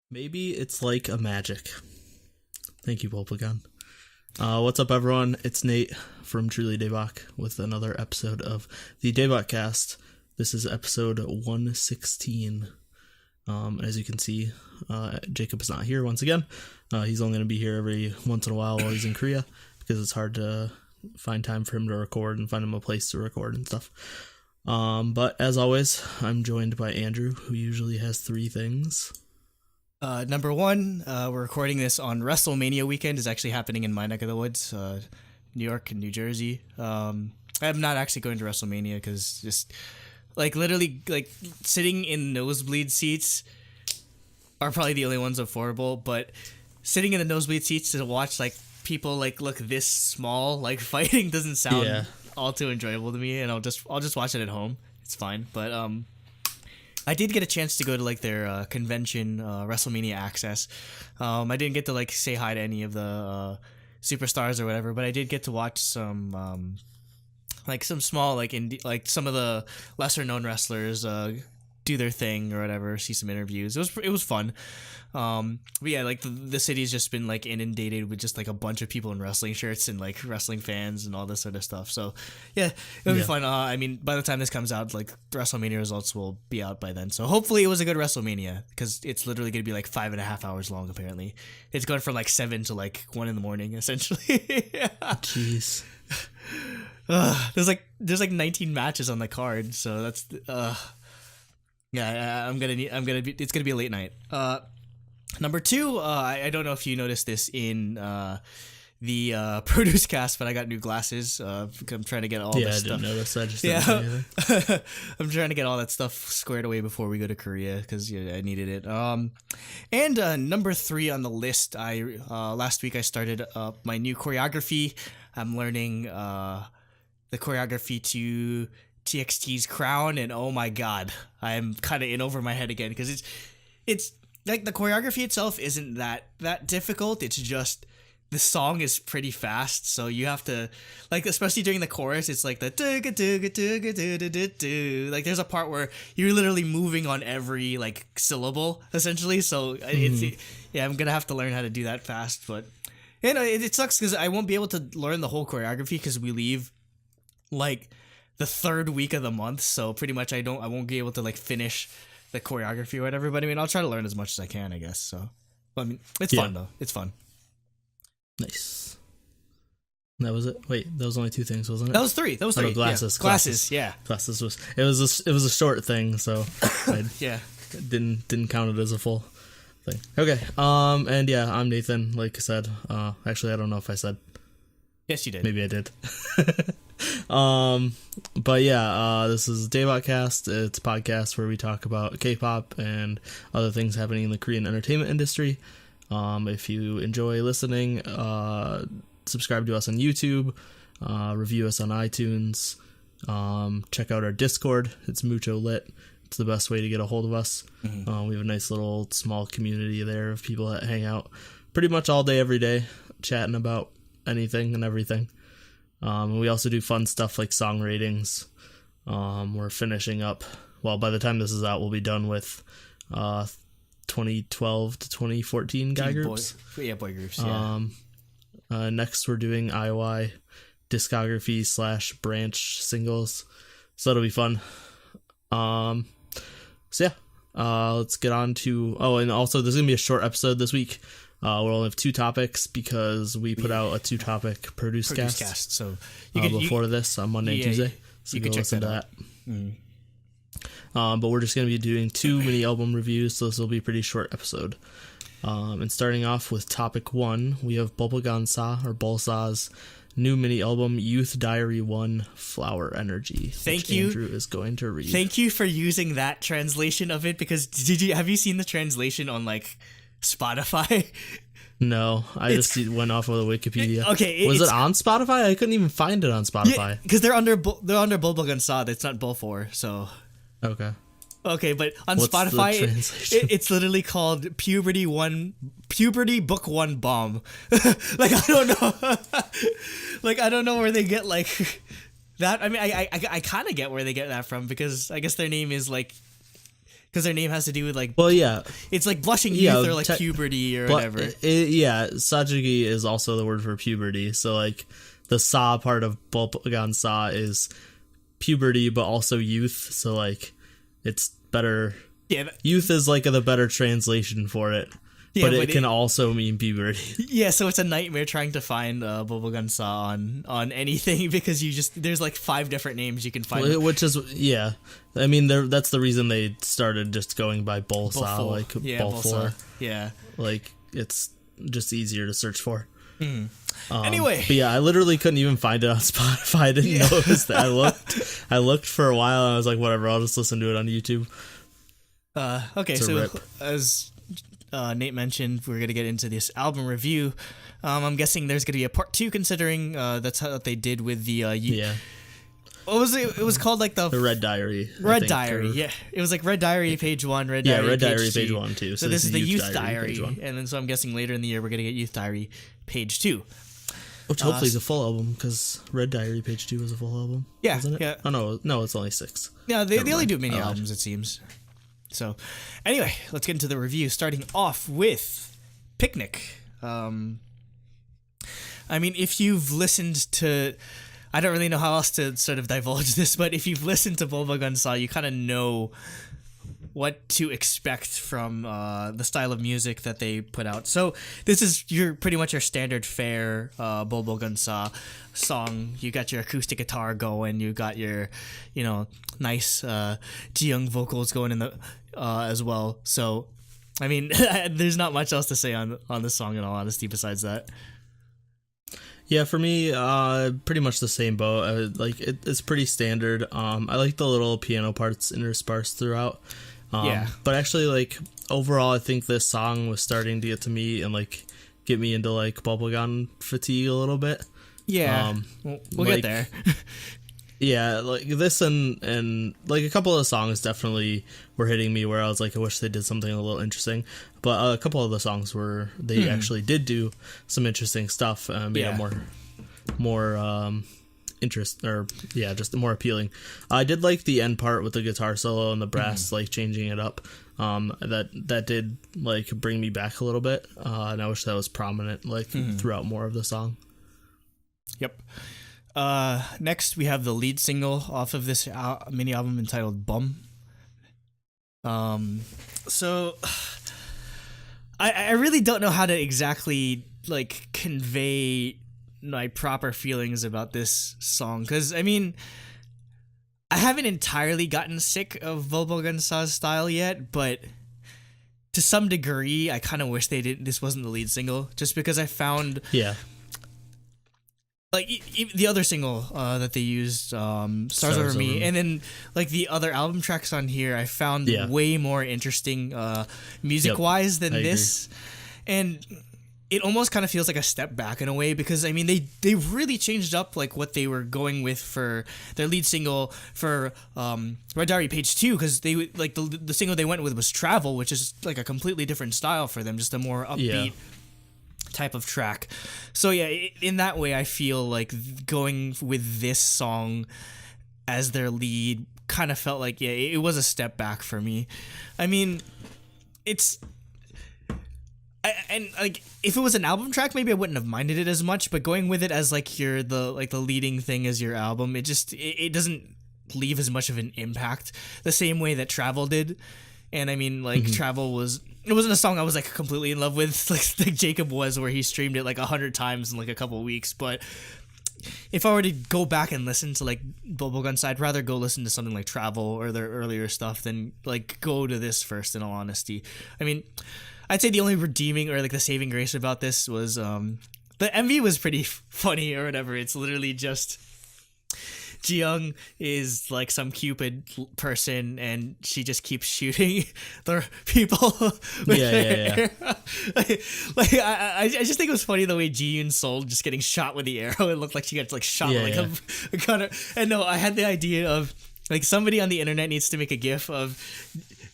Maybe it's like a magic. Thank you, Bulbagon. What's up, everyone? It's Nate from Truly Daebak with another episode of the DaebakCast. This is episode 116. As you can see, Jacob is not here once again. He's only going to be here every once in a while he's in Korea because it's hard to find time for him to record and find him a place to record and stuff. But as always, I'm joined by Andrew, who usually has three things. Number one, we're recording this on WrestleMania weekend. Is actually happening in my neck of the woods, New York and New Jersey. I'm not actually going to WrestleMania because just literally sitting in nosebleed seats are probably the only ones affordable. But sitting in the nosebleed seats to watch people look this small fighting doesn't sound all too enjoyable to me, and I'll just watch it at home. It's fine, but I did get a chance to go to their convention, WrestleMania Access. I didn't get to say hi to any of the superstars or whatever, but I did get to watch some some small indie, some of the lesser known wrestlers do their thing or whatever, see some interviews. It was fun. But yeah, the city's just been inundated with just a bunch of people in wrestling shirts and wrestling fans and all this sort of stuff. So yeah, it'll be fun. I mean, by the time this comes out, the WrestleMania results will be out by then. So hopefully it was a good WrestleMania, because it's literally going to be 5.5 hours long. Apparently, it's going from 7 to 1 in the morning essentially. Yeah. Jeez. There's 19 matches on the card, so that's yeah. It's gonna be a late night. Number two, I don't know if you noticed this in the produce cast, but I got new glasses. I'm trying to get all this stuff. Yeah, I didn't notice. I just didn't know I'm trying to get all that stuff squared away before we go to Korea, because I needed it. And number three on the list, last week I started my new choreography. I'm learning the choreography to TXT's Crown, and oh my god, I'm kind of in over my head again, because it's the choreography itself isn't that difficult. It's just the song is pretty fast, so you have to especially during the chorus, it's the there's a part where you're literally moving on every syllable essentially. So I'm gonna have to learn how to do that fast, but it sucks because I won't be able to learn the whole choreography because we leave the third week of the month, so pretty much I won't be able to finish the choreography or whatever. But I mean, I'll try to learn as much as I can, I guess. So, but, I mean, it's fun though. It's fun. Nice. That was it. Wait, that was only two things, wasn't it? That was three. No, glasses. Glasses. Yeah. Glasses was a short thing, so I didn't count it as a full thing. Okay. And yeah, I'm Nathan. Like I said, actually, I don't know if I said. Yes, you did. Maybe I did. But yeah, this is DaebakCast. It's a podcast where we talk about K-pop and other things happening in the Korean entertainment industry. If you enjoy listening, subscribe to us on YouTube, review us on iTunes, check out our Discord. It's mucho lit. It's the best way to get a hold of us. Mm-hmm. We have a nice little small community there of people that hang out pretty much all day, every day, chatting about anything and everything. And we also do fun stuff like song ratings. We're finishing up. Well, by the time this is out, we'll be done with 2012 to 2014 guy groups. Boy groups. Yeah. Next, we're doing IOI discography / branch singles. So that'll be fun. So yeah, let's get on to. Oh, and also there's gonna be a short episode this week. We'll only have two topics because we put out a 2-topic produce cast. So before this on Monday and Tuesday, so you can listen to that. But we're just going to be doing 2 mini album reviews, so this will be a pretty short episode. And starting off with topic 1, we have BOL4's new mini album, Youth Diary 1 Flower Energy. Thank you. Andrew is going to read. Thank you for using that translation of it, because have you seen the translation on Spotify? No, I just went off of the Wikipedia. Okay, was it on Spotify? I couldn't even find it on Spotify. Because they're under BOL4. It's not BOL4. So okay, but on What's Spotify, it's literally called Puberty Book 1 Bomb. I don't know. I don't know where they get that. I mean, I kind of get where they get that from, because I guess their name is because their name has to do with like. Well, yeah, it's like blushing youth or like puberty or whatever. Sajugi is also the word for puberty. So like the Sa part of Bolpogan Sa is puberty, but also youth. So like it's better. Yeah, youth is like the better translation for it. Yeah, but it can also mean puberty. Yeah, so it's a nightmare trying to find Bolpogan Sa on anything because there's like 5 different names you can find. Which is I mean that's the reason they started just going by BOL4, like BOL4. Yeah, like it's just easier to search for. Anyway, but yeah, I literally couldn't even find it on Spotify. I didn't know it was that. I looked for a while and I was like, whatever, I'll just listen to it on YouTube. Okay, so as Nate mentioned, we're going to get into this album review. I'm guessing there's going to be a part 2 considering that's how they did with the what was it? It was called like the Red Diary. Red Diary, yeah. It was like Red Diary page 1, Red Diary page 1 too. So this is the Youth Diary. And then so I'm guessing later in the year we're going to get Youth Diary page 2. Which hopefully is a full album because Red Diary page 2 is a full album. Yeah. Isn't it? Yeah. Oh no, it's only 6. Yeah, they only do mini albums it seems. So, anyway, let's get into the review, starting off with Picnic. I mean, if you've listened to... I don't really know how else to sort of divulge this, but if you've listened to Bolpogan Sa, you kind of know what to expect from the style of music that they put out. So, this is pretty much your standard fare Bolpogan Sa song. You got your acoustic guitar going, you got your, nice Jiyoung vocals going in the as well. So, I mean, there's not much else to say on this song in all honesty besides that. Yeah, for me, pretty much the same boat. It's pretty standard. I like the little piano parts interspersed throughout. But actually, like, overall, I think this song was starting to get to me and, like, get me into, like, bubblegum fatigue a little bit. Yeah, we'll get there. Yeah, like, this and, like, a couple of the songs definitely were hitting me where I was like, I wish they did something a little interesting. But a couple of the songs they actually did do some interesting stuff, made it more interest, or just more appealing. I did like the end part with the guitar solo and the brass like changing it up. That did like bring me back a little bit, and I wish that was prominent like throughout more of the song. Yep. Next we have the lead single off of this mini album entitled Bum. So I really don't know how to exactly like convey my proper feelings about this song, because I mean, I haven't entirely gotten sick of Bolpogan Sa's style yet, but to some degree I kind of wish this wasn't the lead single, just because I found like the other single that they used, Stars Over Me, and then like the other album tracks on here I found way more interesting music-wise than this. And it almost kind of feels like a step back in a way, because I mean they really changed up like what they were going with for their lead single for Red Diary Page 2, because they like the single they went with was Travel, which is like a completely different style for them, just a more upbeat type of track. So yeah, in that way I feel like going with this song as their lead kind of felt like it was a step back for me. I mean, and like if it was an album track maybe I wouldn't have minded it as much, but going with it as like the leading thing as your album, it doesn't leave as much of an impact the same way that Travel did. And I mean, like, Travel it wasn't a song I was like completely in love with, like Jacob was, where he streamed it like 100 times in like a couple weeks. But if I were to go back and listen to like Bolpogan Sa, I'd rather go listen to something like Travel or their earlier stuff than like go to this first, in all honesty. I mean, I'd say the only redeeming or like the saving grace about this was the MV was pretty funny or whatever. It's literally just Jiyoung is like some Cupid person, and she just keeps shooting the people. I just think it was funny the way Ji-yoon Sol just getting shot with the arrow. It looked like she got like shot with a gunner. And no, I had the idea of like somebody on the internet needs to make a GIF of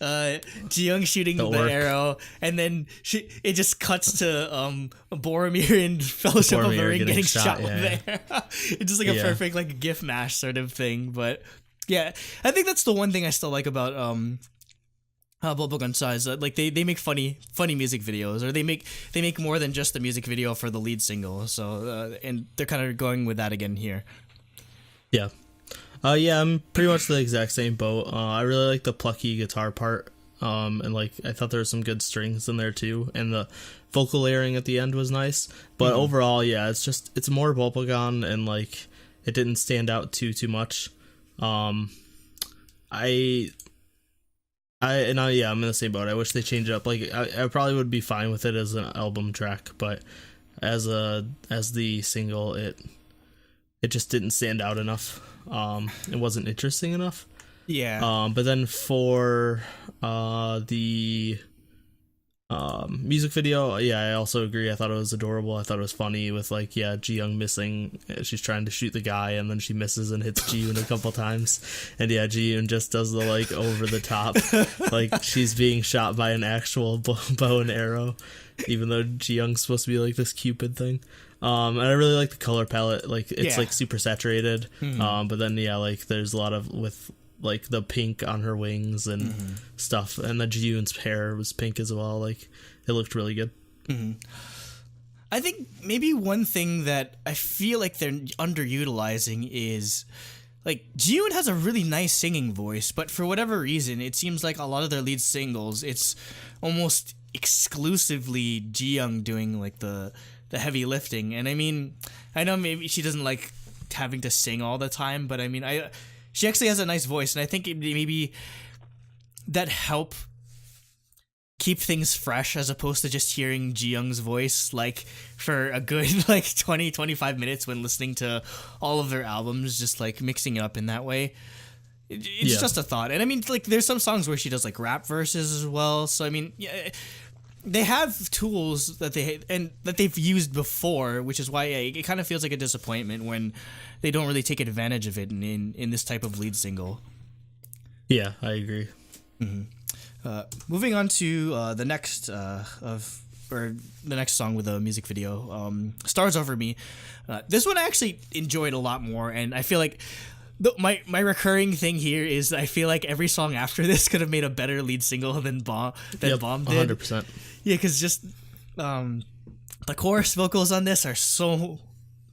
Jiyoung shooting the arrow, and then it just cuts to Boromir in Fellowship of the Ring getting shot with the arrow. It's just like a perfect like GIF mash sort of thing. But yeah, I think that's the one thing I still like about Bubblegum size. Like they make funny music videos, or they make more than just the music video for the lead single. So and they're kind of going with that again here. Yeah. Yeah, I'm pretty much the exact same boat. I really like the plucky guitar part. And like I thought there were some good strings in there too, and the vocal layering at the end was nice. But overall, yeah, it's more bubblegum, and like it didn't stand out too much. Yeah, I'm in the same boat. I wish they changed it up. Like I probably would be fine with it as an album track, but as the single, it just didn't stand out enough. It wasn't interesting enough. Yeah. But then for the music video, yeah, I also agree. I thought it was adorable. I thought it was funny with like, yeah, Ji-young missing. She's trying to shoot the guy and then she misses and hits Ji-yoon a couple times. And yeah, Ji-yoon just does the like over the top, like she's being shot by an actual bow and arrow, even though Ji-young's supposed to be like this Cupid thing. And I really like the color palette. Like it's like super saturated. But then yeah, like there's a lot of with like the pink on her wings and stuff, and the Ji-yoon's hair was pink as well. Like it looked really good. I think maybe one thing that I feel like they're underutilizing is like Ji-yoon has a really nice singing voice, but for whatever reason, it seems like a lot of their lead singles, it's almost exclusively Ji-young doing like the heavy lifting. And I mean, I know maybe she doesn't like having to sing all the time, but I mean, she actually has a nice voice, and I think maybe that help keep things fresh as opposed to just hearing Ji-young's voice like for a good like 20-25 minutes when listening to all of their albums, just like mixing it up in that way. It's just a thought. And I mean, like there's some songs where she does like rap verses as well. So I mean, yeah, they have tools that they've used before, which is why it kind of feels like a disappointment when they don't really take advantage of it in this type of lead single. Yeah, I agree. Moving on to the next song with a music video, "Stars Over Me." This one I actually enjoyed a lot more, and I feel like my recurring thing here is I feel like every song after this could have made a better lead single than Bomb did. 100%. Yeah, because just the chorus vocals on this are so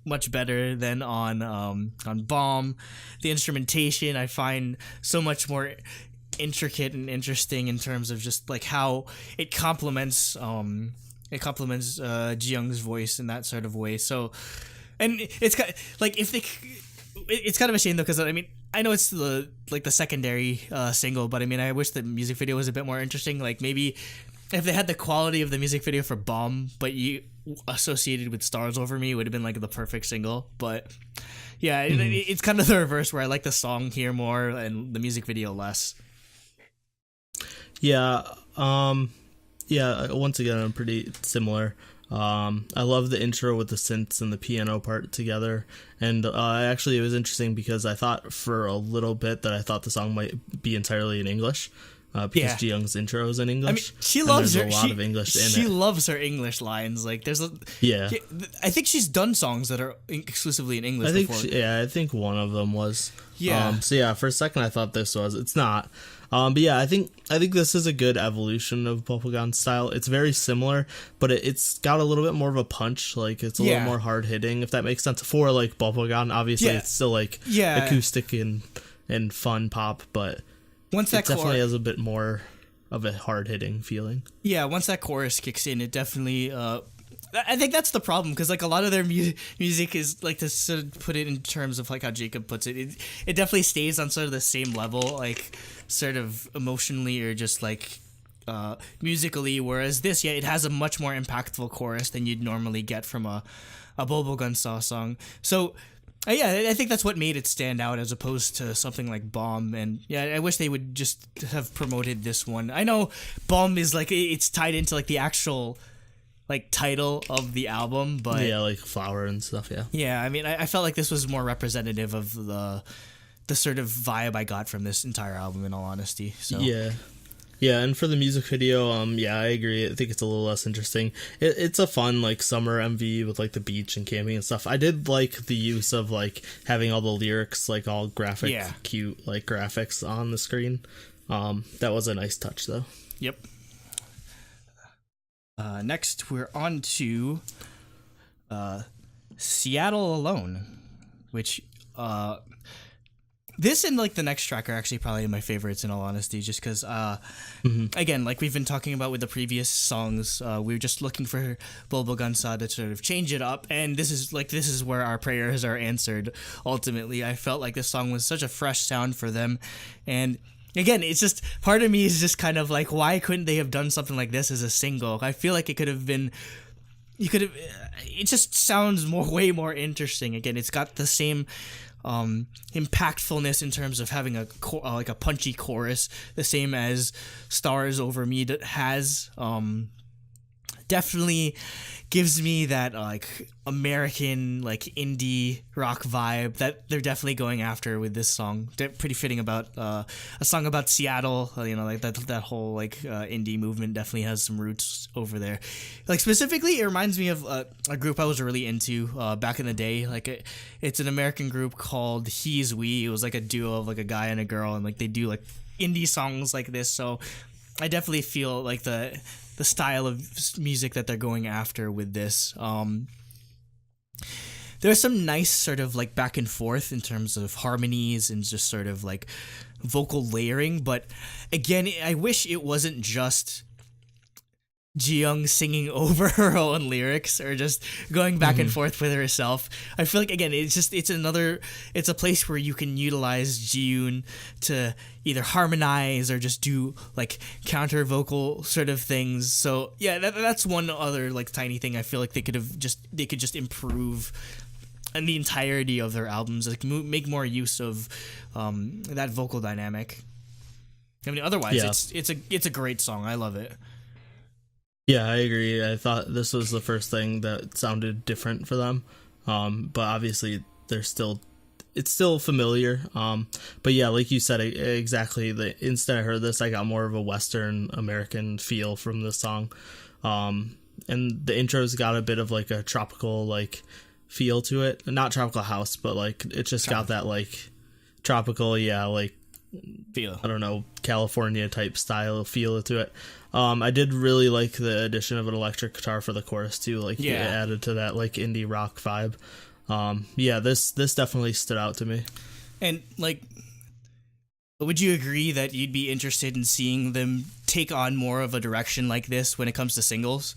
much better than on Bomb. The instrumentation I find so much more intricate and interesting in terms of just like how it complements Ji-young's voice in that sort of way. So, and it's kind of, like it's kind of a shame though, because I mean I know it's the secondary single, but I mean I wish the music video was a bit more interesting. Like maybe if they had the quality of the music video for Bomb, but you associated with Stars Over Me, would have been like the perfect single. But yeah, it's kind of the reverse where I like the song here more and the music video less. Yeah, once again, I'm pretty similar. I love the intro with the synths and the piano part together. And actually, it was interesting because I thought for a little bit that I thought the song might be entirely in English. Because Ji-young's intro is in English. I mean, she loves a lot of English in it. She loves her English lines. Like, there's I think she's done songs that are exclusively in English before. I think one of them was. Yeah. So yeah, for a second I thought this was. It's not. But yeah, I think this is a good evolution of Bubblegum's style. It's very similar, but it's got a little bit more of a punch. Like it's a little more hard hitting, if that makes sense. For like Bubblegum, obviously it's still like acoustic and fun pop, but once that definitely has a bit more of a hard hitting feeling. Yeah, once that chorus kicks in, it definitely. I think that's the problem, because like a lot of their music is like, to sort of put it in terms of like how Jacob puts it, it definitely stays on sort of the same level, like sort of emotionally or just like musically. Whereas this, it has a much more impactful chorus than you'd normally get from a Bubblegum song. So. I think that's what made it stand out as opposed to something like Bomb. And yeah, I wish they would just have promoted this one. I know Bomb is like, it's tied into like the actual like title of the album, but yeah, like Flower and stuff. Yeah, I mean, I felt like this was more representative of the sort of vibe I got from this entire album, in all honesty. So yeah, and for the music video, I agree. I think it's a little less interesting. It's a fun like summer MV with like the beach and camping and stuff. I did like the use of like having all the lyrics like all graphic, cute like graphics on the screen. That was a nice touch, though. Yep. Next, we're on to Seattle Alone, which this and like the next track are actually probably my favorites, in all honesty, just because again, like we've been talking about with the previous songs, we were just looking for Bulbagunsa to sort of change it up, and this is where our prayers are answered. Ultimately, I felt like this song was such a fresh sound for them, and again, it's just part of me is just kind of like, why couldn't they have done something like this as a single? I feel like it could have been. It just sounds way more interesting. Again, it's got the same impactfulness in terms of having a punchy chorus, the same as Stars Over Me has. Definitely gives me that like American like indie rock vibe that they're definitely going after with this song. They're pretty fitting about a song about Seattle. Like that whole like indie movement definitely has some roots over there. Like specifically, it reminds me of a group I was really into back in the day. Like it's an American group called He's We. It was like a duo of like a guy and a girl, and like they do like indie songs like this. So I definitely feel like the style of music that they're going after with this. There's some nice sort of like back and forth in terms of harmonies and just sort of like vocal layering, but again, I wish it wasn't just Jiyoung singing over her own lyrics or just going back and forth with herself. I feel like again, it's a place where you can utilize Jiyoon to either harmonize or just do like counter vocal sort of things. So yeah, that's one other like tiny thing I feel like they could just improve in the entirety of their albums, like make more use of that vocal dynamic. I mean, otherwise it's a great song. I love it. Yeah, I agree. I thought this was the first thing that sounded different for them. But obviously it's still familiar. But yeah, like you said, exactly. The instant I heard this, I got more of a Western American feel from this song. And the intro's got a bit of like a tropical like feel to it. Not tropical house, but like it just got that like tropical, like feel. I don't know, California type style feel to it. I did really like the addition of an electric guitar for the chorus too. Like it added to that like indie rock vibe. This definitely stood out to me. And like, would you agree that you'd be interested in seeing them take on more of a direction like this when it comes to singles?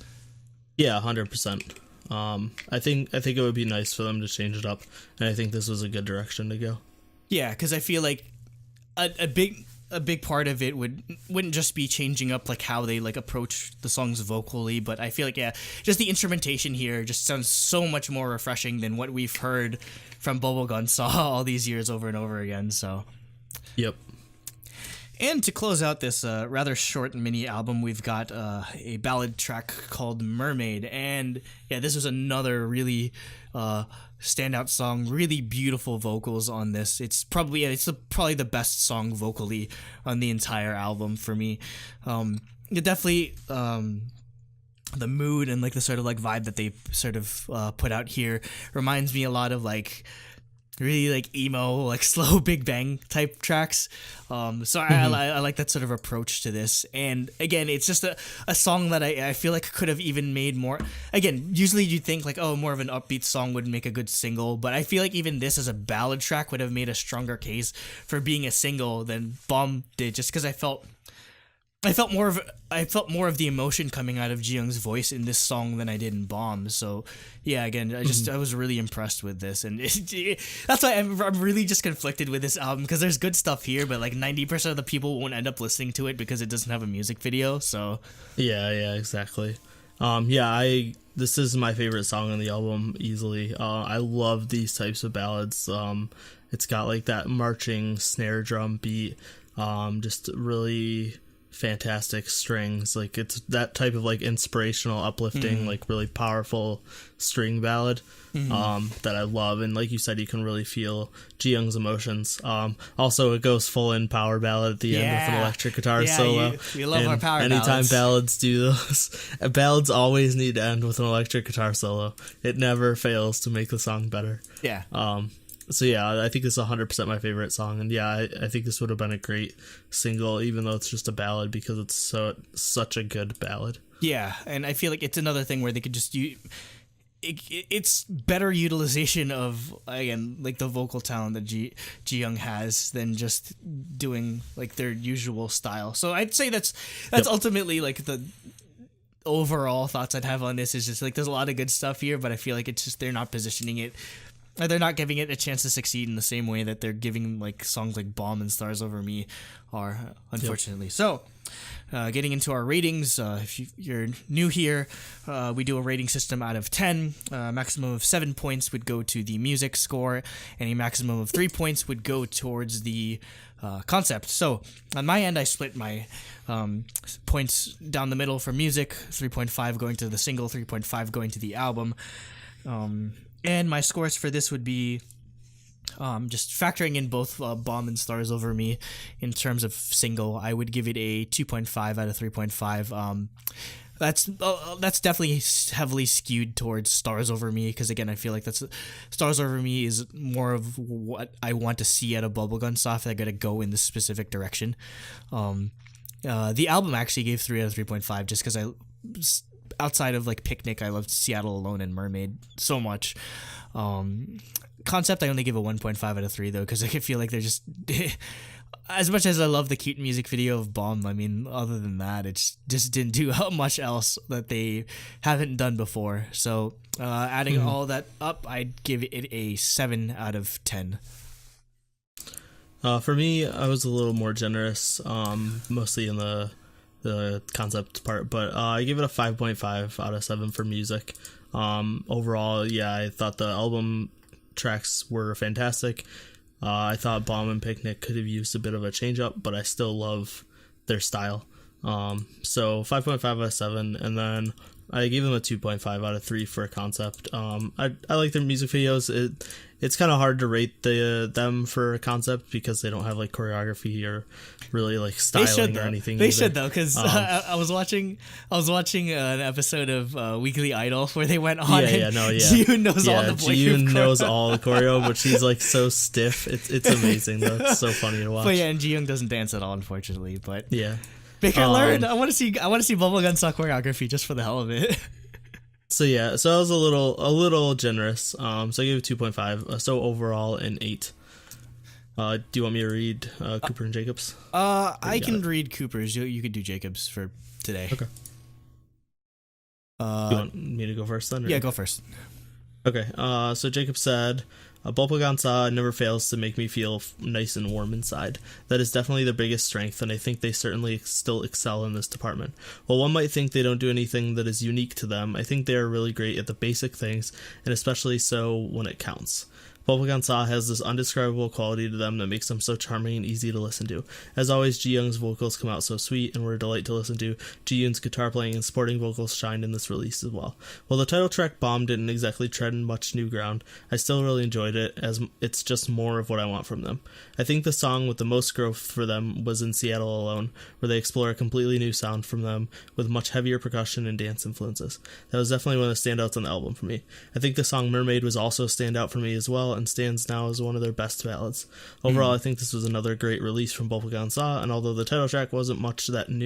Yeah, 100%. I think it would be nice for them to change it up, and I think this was a good direction to go. Yeah, because I feel like a big part of it wouldn't just be changing up like how they like approach the songs vocally, but I feel like just the instrumentation here just sounds so much more refreshing than what we've heard from Bulbagunsa all these years over and over again. So, yep. And to close out this rather short mini album, we've got a ballad track called Mermaid, and this was another really standout song. Really beautiful vocals on this. It's probably the best song vocally on the entire album for me. It definitely the mood and like the sort of like vibe that they sort of put out here reminds me a lot of like really like emo, like slow Big Bang type tracks. So I like that sort of approach to this. And again, it's just a song that I feel like could have even made more. Again, usually you'd think like, oh, more of an upbeat song would make a good single, but I feel like even this as a ballad track would have made a stronger case for being a single than Bomb did, just because I felt more of the emotion coming out of Jiyoung's voice in this song than I did in Bomb. So yeah, again, I was really impressed with this, and that's why I'm really just conflicted with this album, because there's good stuff here, but like 90% of the people won't end up listening to it because it doesn't have a music video. So yeah, exactly. This is my favorite song on the album easily. I love these types of ballads. It's got like that marching snare drum beat, just really fantastic strings. Like it's that type of like inspirational, uplifting, like really powerful string ballad that I love. And like you said, you can really feel Jiyoung's emotions. Also, it goes full in power ballad at the end with an electric guitar solo. We love our power anytime ballads. Ballads do those, ballads always need to end with an electric guitar solo. It never fails to make the song better. So yeah, I think this is 100% my favorite song, and yeah, I think this would have been a great single, even though it's just a ballad, because it's such a good ballad. Yeah, and I feel like it's another thing where they could just it's better utilization of, again, like the vocal talent that Ji Young has than just doing like their usual style. So I'd say that's ultimately like the overall thoughts I'd have on this is just like there's a lot of good stuff here, but I feel like it's just they're not positioning it, or they're not giving it a chance to succeed in the same way that they're giving like songs like Bomb and Stars Over Me are, unfortunately. So getting into our ratings, if you're new here, we do a rating system out of 10. Maximum of 7 points would go to the music score, and a maximum of 3 points would go towards the concept. So on my end, I split my points down the middle for music, 3.5 going to the single, 3.5 going to the album. And my scores for this would be just factoring in both Bomb and Stars Over Me in terms of single. I would give it a 2.5 out of 3.5. That's definitely heavily skewed towards Stars Over Me, because again, I feel like Stars Over Me is more of what I want to see out of Bubblegum Soft. I gotta go in this specific direction. The album actually gave 3 out of 3.5 just because outside of like Picnic, I loved Seattle Alone and Mermaid so much. Concept, I only give a 1.5 out of 3 though, because I feel like they're just as much as I love the cute music video of Bomb, I mean, other than that, it just didn't do much else that they haven't done before. So adding all that up, I'd give it a 7 out of 10. For me, I was a little more generous, mostly in the concept part, but I give it a 5.5 out of 7 for music. Overall, yeah, I thought the album tracks were fantastic. I thought Bomb and Picnic could have used a bit of a change up, but I still love their style. So 5.5 out of 7, and then I gave them a 2.5 out of 3 for a concept. I like their music videos. It's kind of hard to rate them for a concept because they don't have like choreography or really like styling or anything. They should though, because I was watching an episode of Weekly Idol where they went on. Ji-yoon knows all the Ji-yoon knows all the choreo, but she's like so stiff. It's amazing though. It's so funny to watch. But yeah, and Ji-yoon doesn't dance at all, unfortunately. But yeah. They can learn. I want to see Bubblegum Soft choreography just for the hell of it. So yeah, so I was a little generous. So I gave it 2.5. So overall an 8. Do you want me to read Cooper and Jacobs? I can read Cooper's. You could do Jacobs for today. Okay. Do you want me to go first then? Or? Yeah, go first. Okay. So Jacob said, Bubblegum Soft never fails to make me feel nice and warm inside. That is definitely their biggest strength, and I think they certainly still excel in this department. While one might think they don't do anything that is unique to them, I think they are really great at the basic things, and especially so when it counts. Bubblegum Soft has this undescribable quality to them that makes them so charming and easy to listen to. As always, Ji-young's vocals come out so sweet and were a delight to listen to. Ji-yoon's guitar playing and supporting vocals shined in this release as well. While the title track Bomb didn't exactly tread much new ground, I still really enjoyed it, as it's just more of what I want from them. I think the song with the most growth for them was in Seattle Alone, where they explore a completely new sound from them with much heavier percussion and dance influences. That was definitely one of the standouts on the album for me. I think the song Mermaid was also a standout for me as well, and stands now as one of their best ballads. Overall, I think this was another great release from Bubblegum Soft, and although the title track wasn't much that was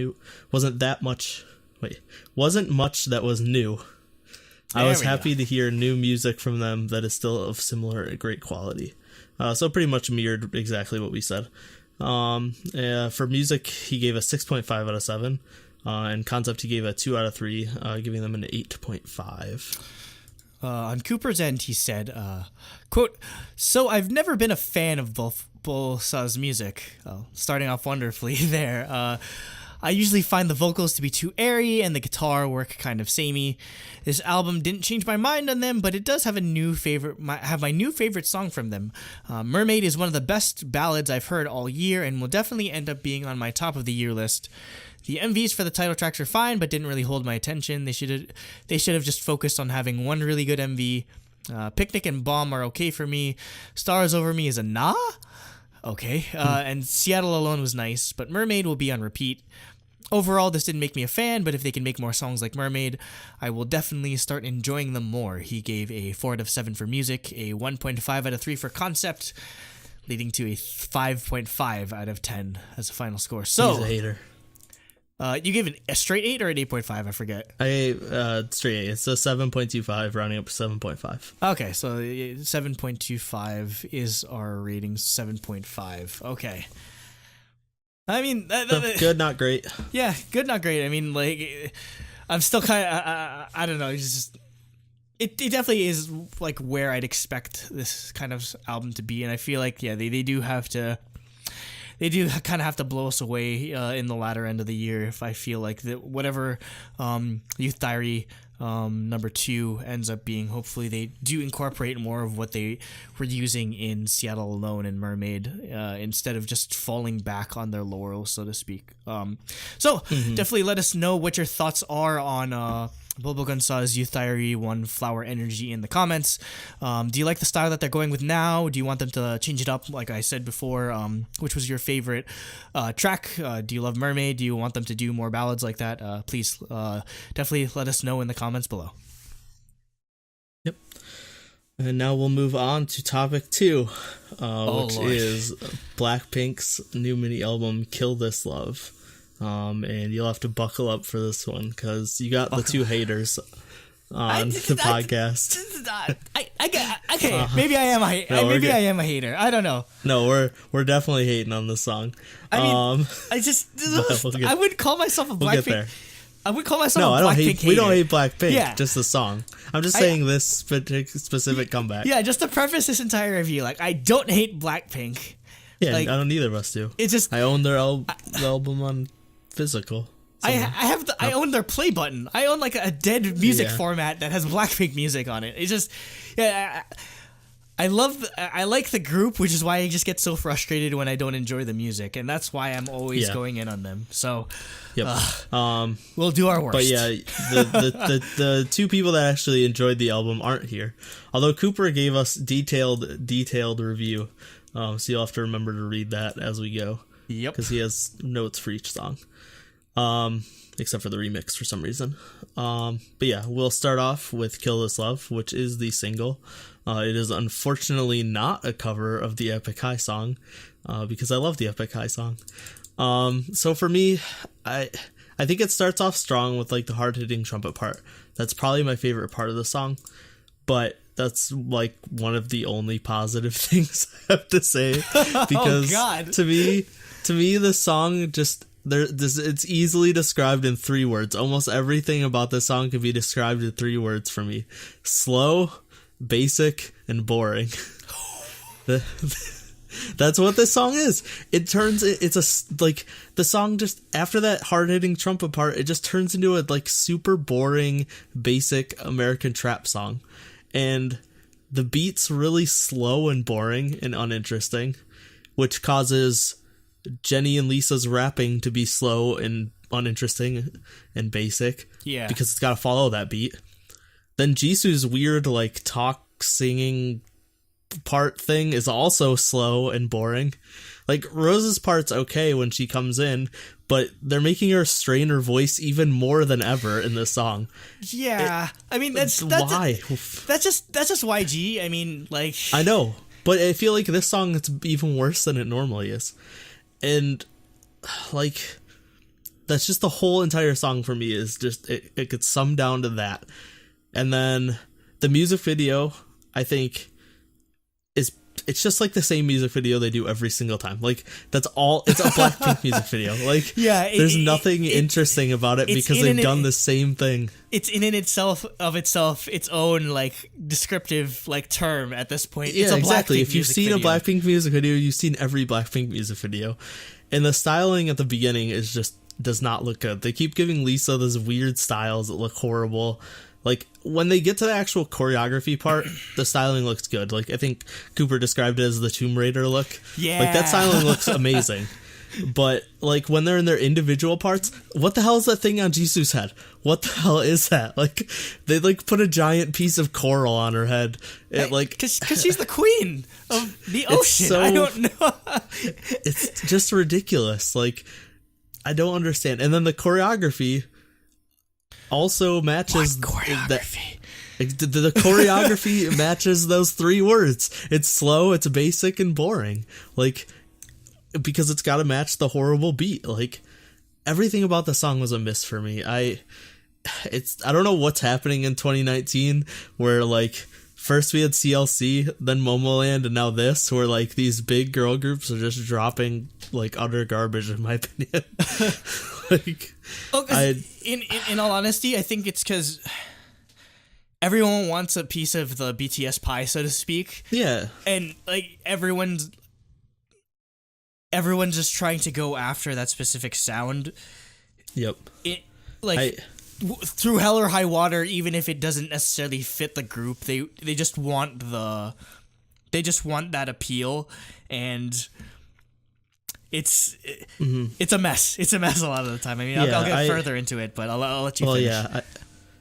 new, I was happy to hear new music from them that is still of similar great quality. So pretty much mirrored exactly what we said. For music, he gave a 6.5 out of 7, and concept he gave a 2 out of 3, giving them an 8.5. On Cooper's end, he said, quote, "So I've never been a fan of BOL4's music." Starting off wonderfully there. I usually find the vocals to be too airy and the guitar work kind of samey. This album didn't change my mind on them, but it does have my new favorite song from them. Mermaid is one of the best ballads I've heard all year and will definitely end up being on my top of the year list. The MVs for the title tracks are fine, but didn't really hold my attention. They should have just focused on having one really good MV. Picnic and Bomb are okay for me. Stars Over Me is a nah? Okay. And Seattle Alone was nice, but Mermaid will be on repeat. overall, this didn't make me a fan, but if they can make more songs like Mermaid, I will definitely start enjoying them more. He gave a 4 out of 7 for music, a 1.5 out of 3 for concept, leading to a 5.5 out of 10 as a final score. So, he's a hater. You gave it a straight 8 or an 8.5? I forget. Straight 8. It's a 7.25, rounding up to 7.5. Okay, so 7.25 is our rating. 7.5. Okay. I mean, good, not great. Yeah, good, not great. I mean, like, I'm still kind of, I don't know. It's just, it definitely is like where I'd expect this kind of album to be, and I feel like they do have to. They do kind of have to blow us away in the latter end of the year if I feel like that whatever Youth Diary number 2 ends up being. Hopefully they do incorporate more of what they were using in Seattle Alone and Mermaid instead of just falling back on their laurels, so to speak. Definitely let us know what your thoughts are on Bullbuck Saw's Youth Diary 1 Flower Energy in the comments. Do you like the style that they're going with now? Do you want them to change it up, like I said before? Which was your favorite track? Do you love Mermaid? Do you want them to do more ballads like that? Please definitely let us know in the comments below. Yep. And now we'll move on to topic 2, which is BlackPink's new mini album, Kill This Love. And you'll have to buckle up for this one because you got the 2 haters on the podcast. Maybe I am I am a hater. I don't know. No, we're definitely hating on this song. I mean, I would call myself a BlackPink. We'll get there. I would call myself a BlackPink hater. We don't hate BlackPink. Yeah. Just the song. I'm just saying this specific comeback. Yeah, just to preface this entire review, like, I don't hate BlackPink. Yeah, like, I don't either of us do. It's just I own their album on physical. I own their play button. I own like a dead music format that has BlackPink music on it. It's just I like the group, which is why I just get so frustrated when I don't enjoy the music, and that's why I'm always going in on them. So we'll do our worst. But yeah, the 2 people that actually enjoyed the album aren't here. Although Cooper gave us detailed review. So you'll have to remember to read that as we go. Yep. Because he has notes for each song. Except for the remix for some reason. But yeah, we'll start off with Kill This Love, which is the single. It is unfortunately not a cover of the Epic High song, because I love the Epic High song. So for me, I think it starts off strong with like the hard-hitting trumpet part. That's probably my favorite part of the song. But that's like one of the only positive things I have to say, because to me the song just it's easily described in 3 words. Almost everything about this song can be described in 3 words for me: slow, basic, and boring. That's what this song is. The song just after that hard-hitting trumpet part, it just turns into a like super boring, basic American trap song. And the beat's really slow and boring and uninteresting, which causes Jenny and Lisa's rapping to be slow and uninteresting and basic. Yeah. Because it's got to follow that beat. Then Jisoo's weird, like, talk singing part thing is also slow and boring. Like, Rose's part's okay when she comes in, but they're making her strain her voice even more than ever in this song. Yeah, I mean that's why. That's just YG. I mean, like, I know, but I feel like this song it's even worse than it normally is, and like that's just the whole entire song for me is just it could sum down to that. And then the music video, I think, it's just like the same music video they do every single time. Like, that's all. It's a BlackPink music video. Like, there's nothing interesting about it because they've done the same thing. It's in itself its own like descriptive like term at this point. Yeah, it's a exactly. BlackPink if you've seen video. a BlackPink music video, you've seen every BlackPink music video, and the styling at the beginning is just does not look good. They keep giving Lisa those weird styles that look horrible. Like, when they get to the actual choreography part, the styling looks good. Like, I think Cooper described it as the Tomb Raider look. Yeah. Like, that styling looks amazing. But, like, when they're in their individual parts, what the hell is that thing on Jisoo's head? What the hell is that? Like, they, like, put a giant piece of coral on her head. It, like... Because she's the queen of the ocean. I don't know. It's just ridiculous. Like... I don't understand. And then the choreography also matches choreography? The choreography matches those 3 words. It's slow, it's basic, and boring. Like, because it's got to match the horrible beat. Like, everything about the song was a miss for me. I don't know what's happening in 2019 where, like, first we had CLC, then Momoland, and now this, where, like, these big girl groups are just dropping, like, utter garbage, in my opinion. Like, in all honesty, I think it's because everyone wants a piece of the BTS pie, so to speak. Yeah. And, like, everyone's just trying to go after that specific sound. Yep. Through hell or high water, even if it doesn't necessarily fit the group, they just want that appeal, and it's a mess. It's a mess a lot of the time. I mean, I'll get further into it, but I'll let you finish.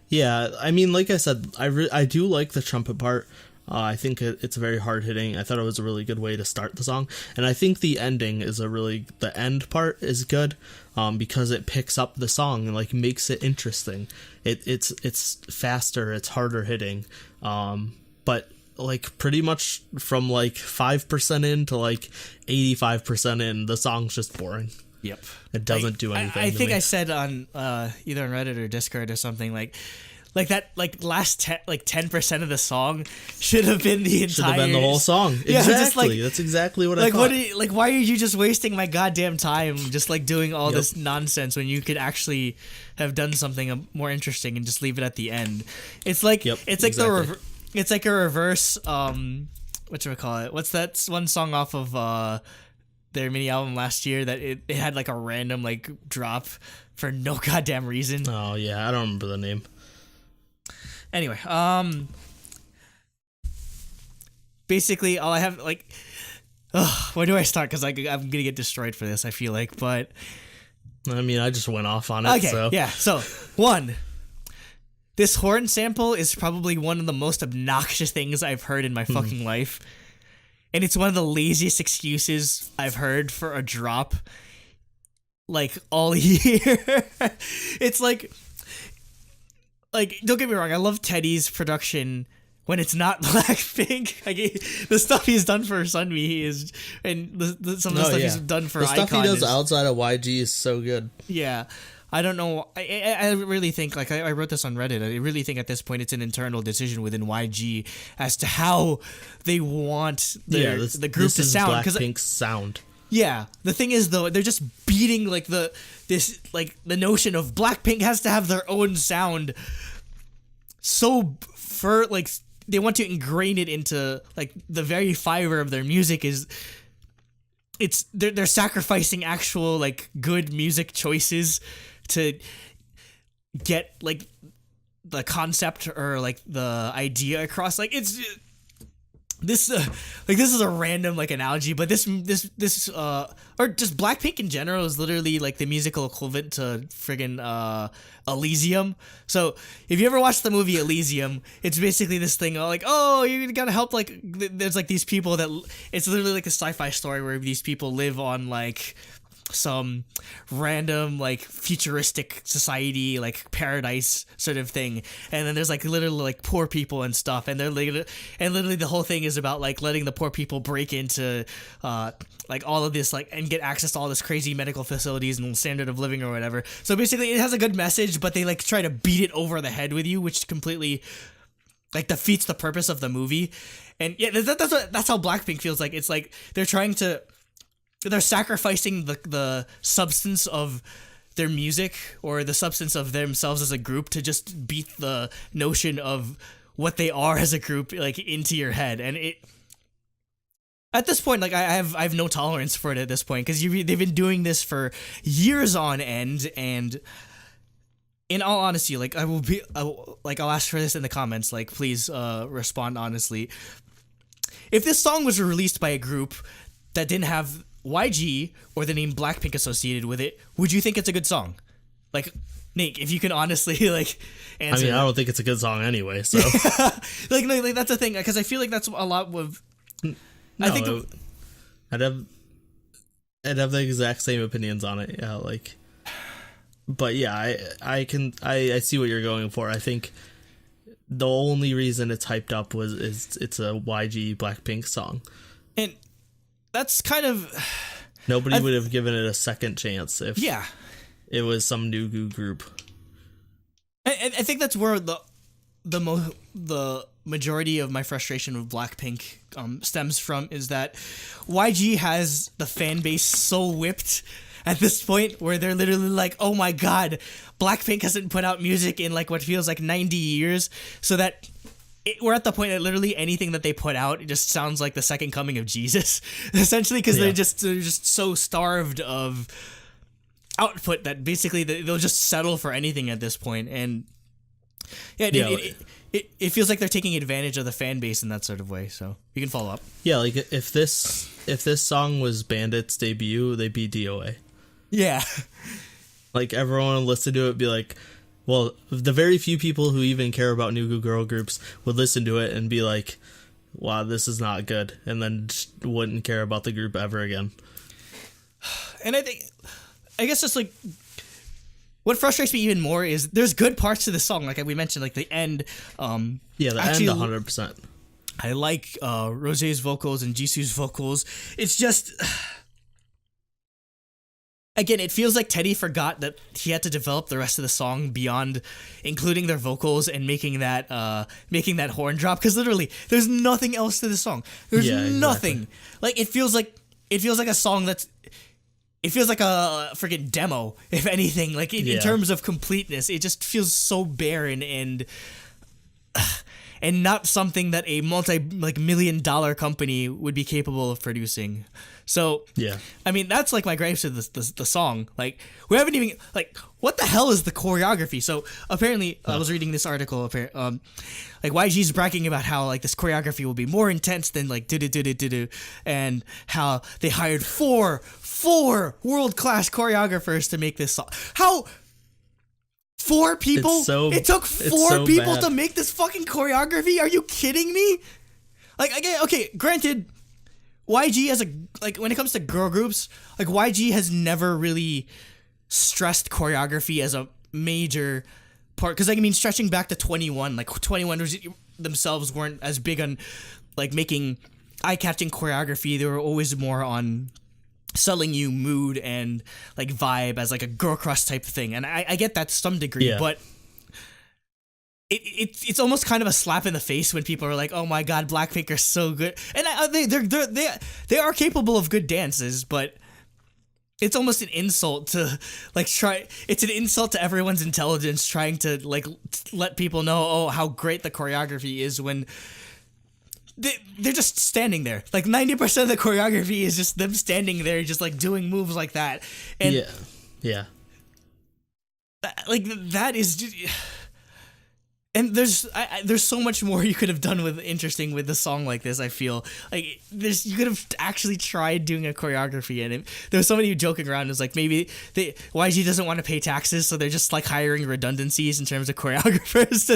Yeah. I mean, like I said, I do like the trumpet part. I think it's very hard hitting. I thought it was a really good way to start the song, and I think the ending is the end part is good, because it picks up the song and, like, makes it interesting. It's faster, it's harder hitting, but, like, pretty much from, like, 5% in to, like, 85% in, the song's just boring. Yep, it doesn't do anything. I think I said on either on Reddit or Discord or something like that, like last 10% of the song should have been the entire. Should have been the whole song. Yeah, exactly. That's exactly what I thought. Why are you just wasting my goddamn time just, like, doing all this nonsense when you could actually have done something more interesting and just leave it at the end? It's like it's like a reverse whatchamacallit? What's that one song off of their mini album last year that it had, like, a random, like, drop for no goddamn reason? Oh yeah, I don't remember the name. Anyway, basically all I have, like, where do I start? Because I'm gonna get destroyed for this, I feel like, but I mean, I just went off on it. Okay, so. Yeah. So 1, this horn sample is probably one of the most obnoxious things I've heard in my fucking life, and it's one of the laziest excuses I've heard for a drop, like, all year. It's like, don't get me wrong, I love Teddy's production when it's not BlackPink. Like, the stuff he's done for Sunmi and some of the stuff he's done for Icon. The stuff he does outside of YG is so good. Yeah. I don't know. I really think, like, I wrote this on Reddit, I really think at this point it's an internal decision within YG as to how they want the group to sound. BlackPink's sound. Yeah. The thing is, though, they're just beating, like, the notion of BlackPink has to have their own sound they want to ingrain it into, like, the very fiber of their music they're sacrificing actual, like, good music choices to get, like, the concept or, like, the idea across. Like, it's this is a random, like, analogy, but this or just BlackPink in general is literally, like, the musical equivalent to friggin' Elysium. So if you ever watched the movie Elysium, it's basically this thing like, oh, you gotta help, like, there's, like, these people that it's literally like a sci-fi story where these people live on, like, some random, like, futuristic society, like, paradise sort of thing, and then there's, like, literally, like, poor people and stuff, and literally the whole thing is about, like, letting the poor people break into like, all of this, like, and get access to all this crazy medical facilities and standard of living or whatever. So basically it has a good message, but they, like, try to beat it over the head with you, which completely, like, defeats the purpose of the movie. And yeah, that's how BlackPink feels like. It's like they're sacrificing the substance of their music or the substance of themselves as a group to just beat the notion of what they are as a group, like, into your head. And at this point, like, I have no tolerance for it at this point, because they've been doing this for years on end. And in all honesty, like, I'll ask for this in the comments. Like, please respond honestly. If this song was released by a group that didn't have YG or the name BlackPink associated with it, would you think it's a good song? Like, Nate, if you can honestly, like, answer. I mean, I don't think it's a good song anyway, so. like that's the thing, because I feel like that's a lot with. No, I think I'd have the exact same opinions on it. Yeah, like, but yeah, I see what you're going for. I think the only reason it's hyped up is it's a YG BlackPink song, and that's kind of nobody would have given it a second chance if yeah it was some new group. I think that's where the majority of my frustration with BlackPink stems from, is that YG has the fan base so whipped at this point where they're literally like, oh my god, BlackPink hasn't put out music in like what feels like 90 years, so that we're at the point that literally anything that they put out, it just sounds like the second coming of Jesus, essentially, because they're just so starved of output that basically they'll just settle for anything at this point. And it feels like they're taking advantage of the fan base in that sort of way. So you can follow up. Yeah, like if this song was Bandit's debut, they'd be DOA. Yeah. Like everyone would listen to it and be like, well, the very few people who even care about new girl groups would listen to it and be like, wow, this is not good, and then just wouldn't care about the group ever again. And I guess just like what frustrates me even more is there's good parts to the song, like we mentioned, like the end. The actually, end 100%. I like Rosé's vocals and Jisoo's vocals. It's just, again, it feels like Teddy forgot that he had to develop the rest of the song beyond including their vocals and making that horn drop, because literally there's nothing else to the song. There's nothing. Exactly. Like it feels like a song that's. It feels like a freaking demo, if anything. Like in terms of completeness, it just feels so barren and not something that a multi-million-dollar company would be capable of producing. So yeah, I mean that's like my gripes with the song. Like we haven't even like what the hell is the choreography? So apparently I was reading this article. Like YG's bragging about how like this choreography will be more intense than like do, and how they hired four world-class choreographers to make this song. How 4 people? It took 4 people to make this fucking choreography? Are you kidding me? Like again, okay, granted, YG as when it comes to girl groups, like YG has never really stressed choreography as a major part, because like I mean stretching back to 21, like 21 themselves weren't as big on like making eye-catching choreography. They were always more on selling you mood and like vibe as like a girl crush type of thing, and I get that to some degree, but it's almost kind of a slap in the face when people are like, oh my god, BlackPink are so good, and they are capable of good dances, but it's almost an insult to like it's an insult to everyone's intelligence trying to like let people know how great the choreography is when they're just standing there. Like 90% of the choreography is just them standing there, just like doing moves like that. And that is just, and there's so much more you could have done with interesting with the song like this. I feel like you could have actually tried doing a choreography, and there's somebody joking around is like maybe YG doesn't want to pay taxes, so they're just like hiring redundancies in terms of choreographers to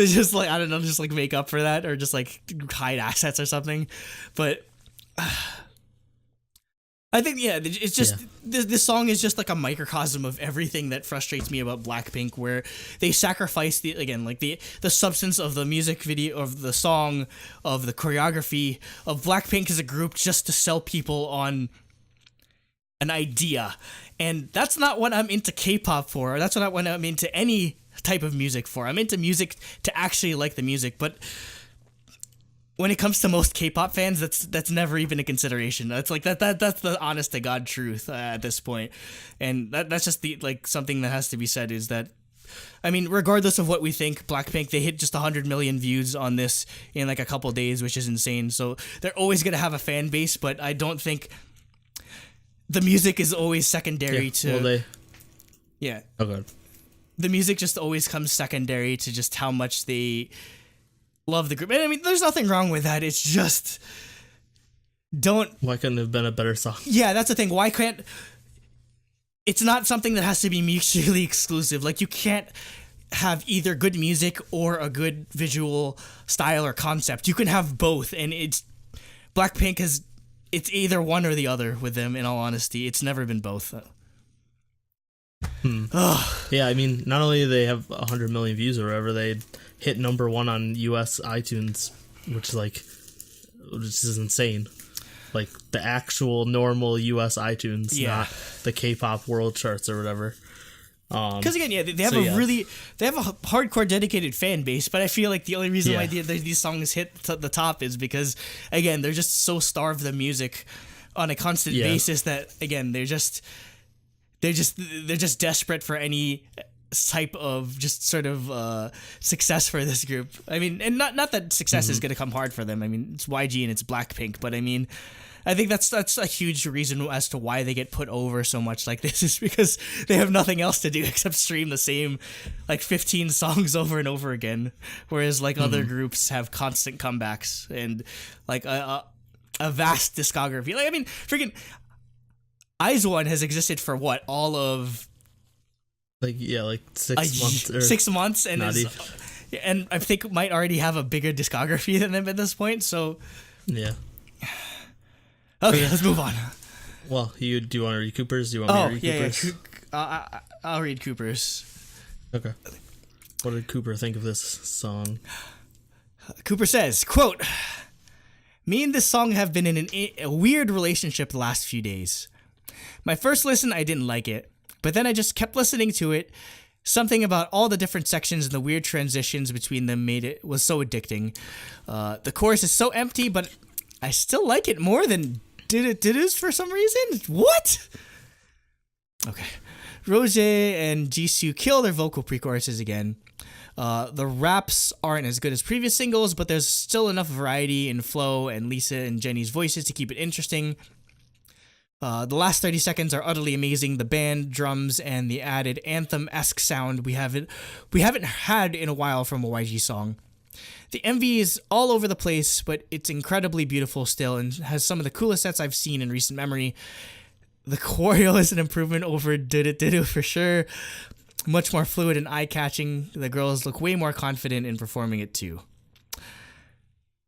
just like I don't know, just like make up for that, or just like hide assets or something. But I think it's just this song is just like a microcosm of everything that frustrates me about BlackPink, where they sacrifice the substance of the music video, of the song, of the choreography of BlackPink as a group just to sell people on an idea. And that's not what I'm into K-pop for. That's not what I'm into any type of music for. I'm into music to actually like the music, but when it comes to most K-pop fans, that's never even a consideration. That's like that's the honest to God truth at this point, and that's just something that has to be said, is that, I mean, regardless of what we think, BlackPink, they hit just 100 million views on this in like a couple days, which is insane. So they're always gonna have a fan base, but I don't think the music is always secondary to. Okay. The music just always comes secondary to just how much they love the group. And I mean, there's nothing wrong with that. It's just why couldn't it have been a better song? Yeah, that's the thing. Why can't it's not something that has to be mutually exclusive. Like you can't have either good music or a good visual style or concept. You can have both, and BlackPink it's either one or the other with them, in all honesty. It's never been both. Yeah, I mean, not only do they have 100 million views or whatever, they hit number 1 on US iTunes, which is insane. Like the actual normal US iTunes, not the K-pop world charts or whatever. Because again, they have they have a hardcore dedicated fan base, but I feel like the only reason why these songs hit the top is because, again, they're just so starved of music on a constant basis that, again, they're just desperate for any type of just sort of success for this group. I mean, and not that success is going to come hard for them. I mean, it's YG and it's BlackPink, but I mean, I think that's a huge reason as to why they get put over so much like this, is because they have nothing else to do except stream the same like 15 songs over and over again, whereas like other groups have constant comebacks and like a vast discography. Like, I mean, freaking IZ*ONE has existed for what, all of like 6 months or 6 months, and and I think might already have a bigger discography than them at this point. So yeah. Okay, let's move on. Well, do you want to read Cooper's? Do you want me to read Cooper's? I'll read Cooper's. Okay. What did Cooper think of this song? Cooper says, quote, "Me and this song have been in a weird relationship the last few days. My first listen, I didn't like it, but then I just kept listening to it. Something about all the different sections and the weird transitions between them was so addicting. The chorus is so empty, but I still like it more than did it for some reason. What?" Okay. Rose and Jisoo kill their vocal pre-choruses again. The raps aren't as good as previous singles, but there's still enough variety in Flo and Lisa and Jenny's voices to keep it interesting. The last 30 seconds are utterly amazing. The band, drums, and the added anthem-esque sound we haven't had in a while from a YG song. The MV is all over the place, but it's incredibly beautiful still and has some of the coolest sets I've seen in recent memory. The choreo is an improvement over Did It for sure. Much more fluid and eye-catching. The girls look way more confident in performing it too.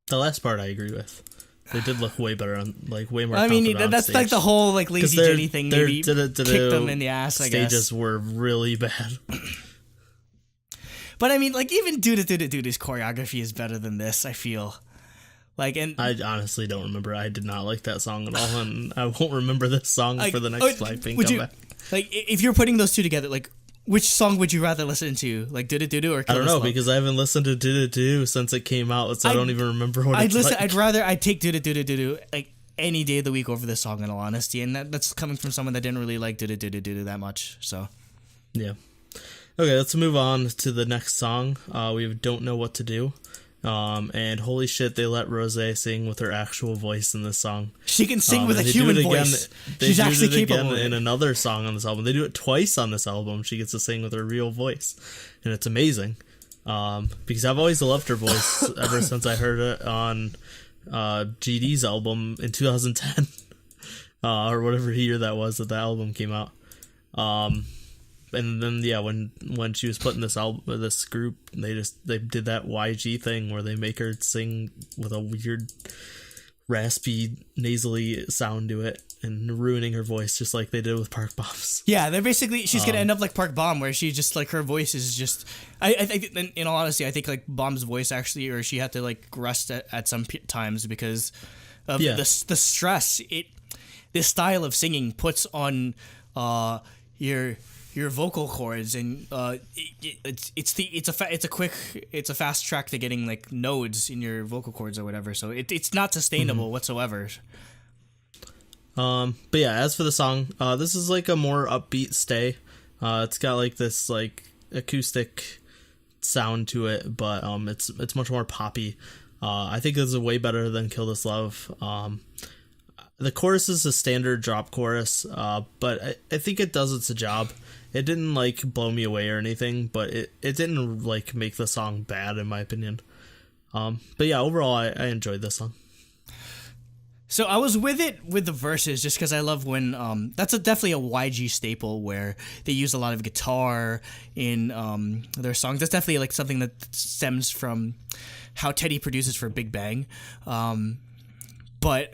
The last part I agree with. They did look way better way more. I mean, that's like the whole like Lazy Jenny thing. Maybe kicked them in the ass. I guess stages were really bad. But I mean, like even Dude's choreography is better than this, I feel. Like, and I honestly don't remember. I did not like that song at all, and I won't remember this song for the next BlackPink comeback. Like, if you're putting those two together, like, which song would you rather listen to? Like, Dude or Kill I don't know, because I haven't listened to Dude since it came out, so I don't even remember what it's like. I'd take Dude like any day of the week over this song, in all honesty, and that's coming from someone that didn't really like Dude that much. So yeah. Okay, let's move on to the next song. We Don't Know What to Do. And holy shit, they let Rose sing with her actual voice in this song. She can sing with a human voice. She's actually capable of it. In another song on this album. They do it twice on this album. She gets to sing with her real voice. And it's amazing. Because I've always loved her voice ever since I heard it on GD's album in 2010. Or whatever year that was that the album came out. And then when she was put in this group, they did that YG thing where they make her sing with a weird raspy nasally sound to it and ruining her voice just like they did with Park Bombs. Yeah, they're basically she's gonna end up like Park Bomb, where she just like her voice is just. I think in all honesty, I think like Bomb's voice actually, or she had to like rest at some times because of the stress this style of singing puts on your vocal cords, and it's a fast track to getting like nodes in your vocal cords or whatever. So it's not sustainable whatsoever. But yeah, as for the song, this is like a more upbeat stay. It's got like this like acoustic sound to it, but it's much more poppy. I think this is way better than Kill This Love. The chorus is a standard drop chorus, but I think it does its job. It didn't like blow me away or anything, but it didn't like make the song bad in my opinion. But yeah, overall I enjoyed this song. So I was with the verses just because I love when that's definitely a YG staple where they use a lot of guitar in their songs. That's definitely like something that stems from how Teddy produces for Big Bang, but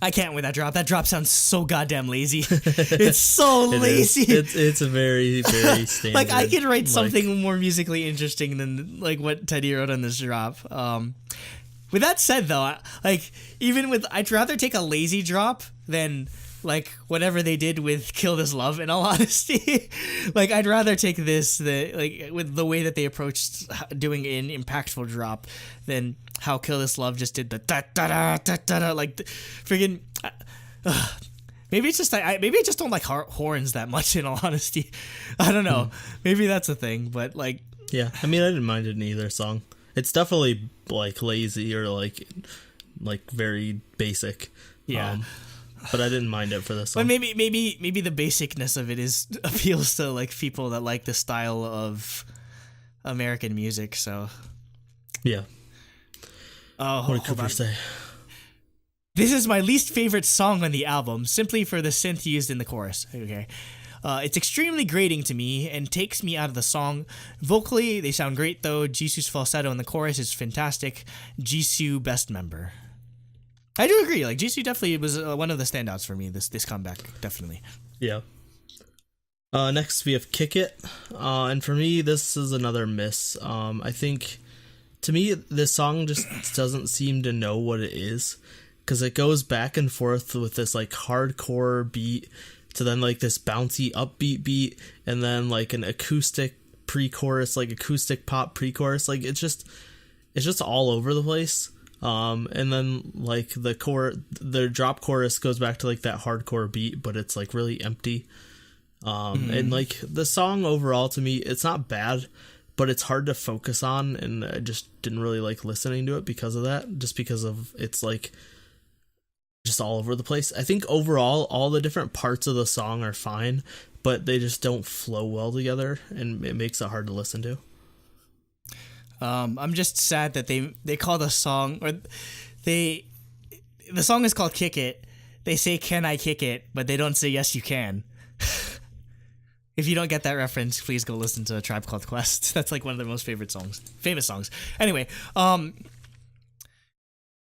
I can't with that drop. That drop sounds so goddamn lazy. It's so lazy. It's a very, very standard. Like, I could write something more musically interesting than like what Teddy wrote on this drop. With that said, though, I'd rather take a lazy drop than like whatever they did with Kill This Love, in all honesty. Like, I'd rather take this with the way that they approached doing an impactful drop than how Kill This Love just did the da da da da da da, like friggin'. Maybe it's just maybe I just don't like horns that much, in all honesty. I don't know. Maybe that's a thing, but like. Yeah, I mean, I didn't mind it in either song. It's definitely like lazy or like very basic. Yeah. But I didn't mind it for this song. But maybe the basicness of it appeals to like people that like the style of American music. So yeah. Oh, what did Cooper say? This is my least favorite song on the album, simply for the synth used in the chorus. Okay. It's extremely grating to me and takes me out of the song. Vocally, they sound great though. Jisoo's falsetto in the chorus is fantastic. Jisoo, best member. I do agree. Like, Jisoo definitely was one of the standouts for me this comeback. Definitely. Yeah. Next we have Kick It, and for me this is another miss. I think to me this song just doesn't seem to know what it is, because it goes back and forth with this like hardcore beat to then like this bouncy upbeat beat, and then like an acoustic pre-chorus, like acoustic pop pre-chorus. Like it's just all over the place. And then like the drop chorus goes back to like that hardcore beat, but it's like really empty. And like the song overall to me, it's not bad, but it's hard to focus on, and I just didn't really like listening to it because of that, just because of it's like just all over the place. I think overall all the different parts of the song are fine, but they just don't flow well together, and it makes it hard to listen to. I'm just sad that they call the song, or the song is called Kick It. They say, "Can I kick it?" but they don't say, "Yes, you can." If you don't get that reference, please go listen to A Tribe Called Quest. That's like one of their most famous songs. Anyway,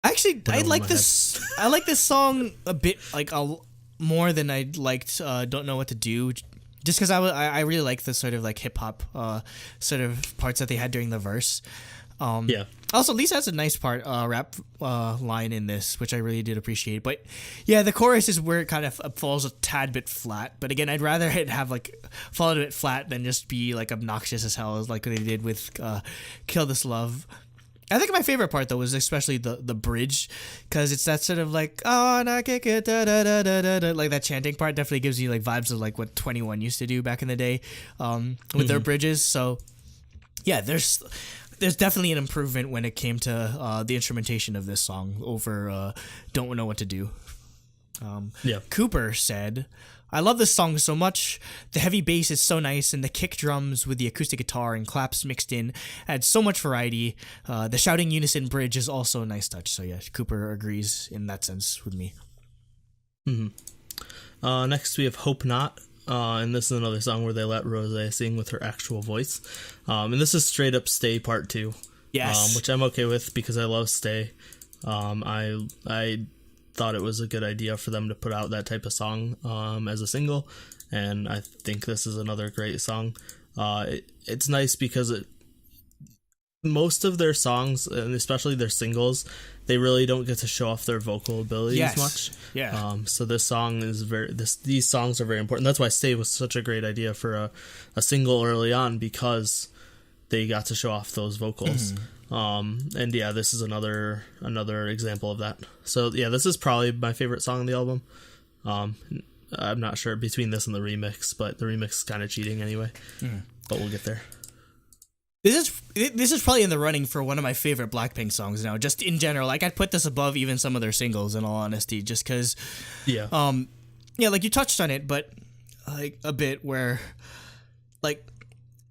actually, I like this. I like this song a bit more than I liked Don't Know What to Do. Just because I really like the sort of like hip hop sort of parts that they had during the verse. Yeah. Also, Lisa has a nice rap line in this, which I really did appreciate. But yeah, the chorus is where it kind of falls a tad bit flat. But again, I'd rather it have like fall a bit flat than just be like obnoxious as hell, like they did with "Kill This Love." I think my favorite part though was especially the bridge, because it's that sort of like, "Oh, and I kick it, da da da da da da," like that chanting part definitely gives you like vibes of like what 21 used to do back in the day with their bridges. So yeah, there's definitely an improvement when it came to the instrumentation of this song over Don't Know What to Do. Cooper said, "I love this song so much. The heavy bass is so nice, and the kick drums with the acoustic guitar and claps mixed in add so much variety. The shouting unison bridge is also a nice touch." So yeah, Cooper agrees in that sense with me. Next we have Hope Not. And this is another song where they let Rosé sing with her actual voice. And this is straight up Stay Part 2. Yes. Which I'm okay with because I love Stay. I thought it was a good idea for them to put out that type of song as a single, and I think this is another great song. It's nice because most of their songs, and especially their singles, they really don't get to show off their vocal abilities much. Yeah. So this song is these songs are very important. That's why Stay was such a great idea for a single early on, because they got to show off those vocals. And yeah, this is another example of that. So yeah, this is probably my favorite song on the album. I'm not sure between this and the remix, but the remix is kind of cheating anyway. But we'll get there. This is probably in the running for one of my favorite BlackPink songs now, just in general. Like, I'd put this above even some of their singles, in all honesty, just because like you touched on it, but like a bit where like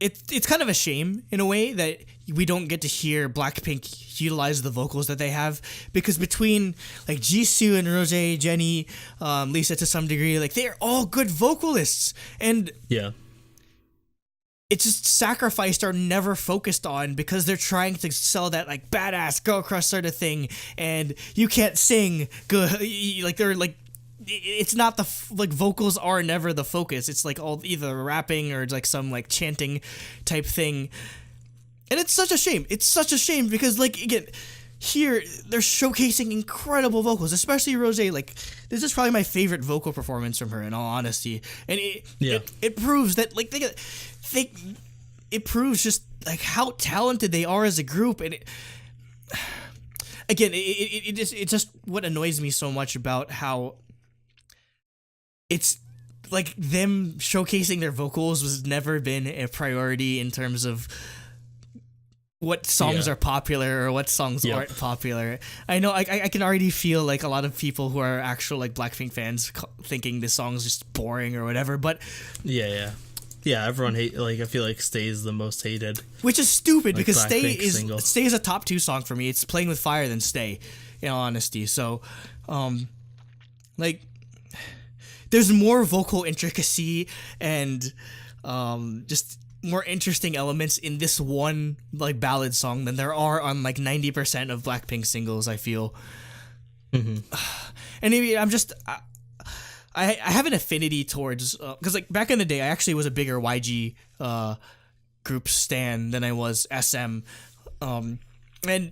it's kind of a shame in a way that we don't get to hear BlackPink utilize the vocals that they have, because between like Jisoo and Rosé, Jennie, Lisa to some degree, like they're all good vocalists, and it's just sacrificed or never focused on because they're trying to sell that like badass girl crush sort of thing, and you can't sing good. Like they're like, it's not the like vocals are never the focus. It's like all either rapping or like some like chanting type thing, and it's such a shame. It's such a shame because like again, here they're showcasing incredible vocals, especially Rose. Like this is probably my favorite vocal performance from her, in all honesty, and it proves that like it proves just like how talented they are as a group, and it's just what annoys me so much about how it's like them showcasing their vocals was never been a priority in terms of what songs are popular or what songs aren't popular. I know I can already feel like a lot of people who are actual like BlackPink fans thinking this song's just boring or whatever, but everyone I feel like Stay is the most hated, which is stupid like because Stay is a top 2 song for me. It's Playing with Fire than Stay, in all honesty. So like there's more vocal intricacy and just more interesting elements in this one like ballad song than there are on like 90% of BlackPink singles, I feel. And maybe I'm just I have an affinity towards because like back in the day I actually was a bigger YG group stan than I was SM, and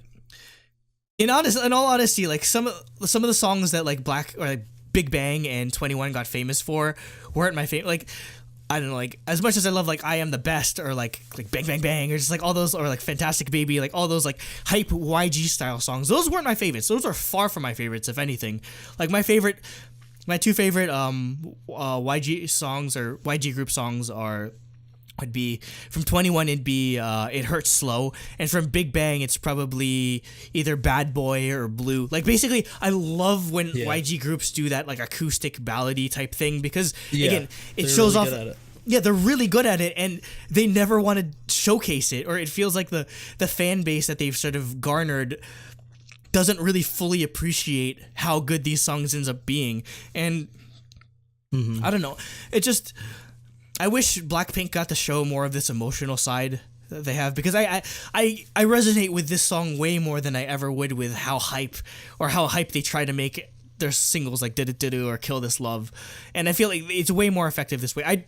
in all honesty, like some of the songs that like Big Bang and 21 got famous for weren't my favorite. Like I don't know, like as much as I love like I Am the Best or like Bang Bang Bang or just like all those, or like Fantastic Baby, like all those like hype YG style songs, those weren't my favorites. Those are far from my favorites, if anything. Like my two favorite YG songs or YG group songs would be from 21 it'd be It Hurts Slow, and from Big Bang it's probably either Bad Boy or Blue. Like basically I love when YG groups do that like acoustic ballady type thing because again it shows really off. Yeah, they're really good at it, and they never want to showcase it, or it feels like the fan base that they've sort of garnered doesn't really fully appreciate how good these songs ends up being. And I don't know, it just, I wish BlackPink got to show more of this emotional side that they have, because I resonate with this song way more than I ever would with how hype they try to make their singles like Did It Did It or Kill This Love. And I feel like it's way more effective this way.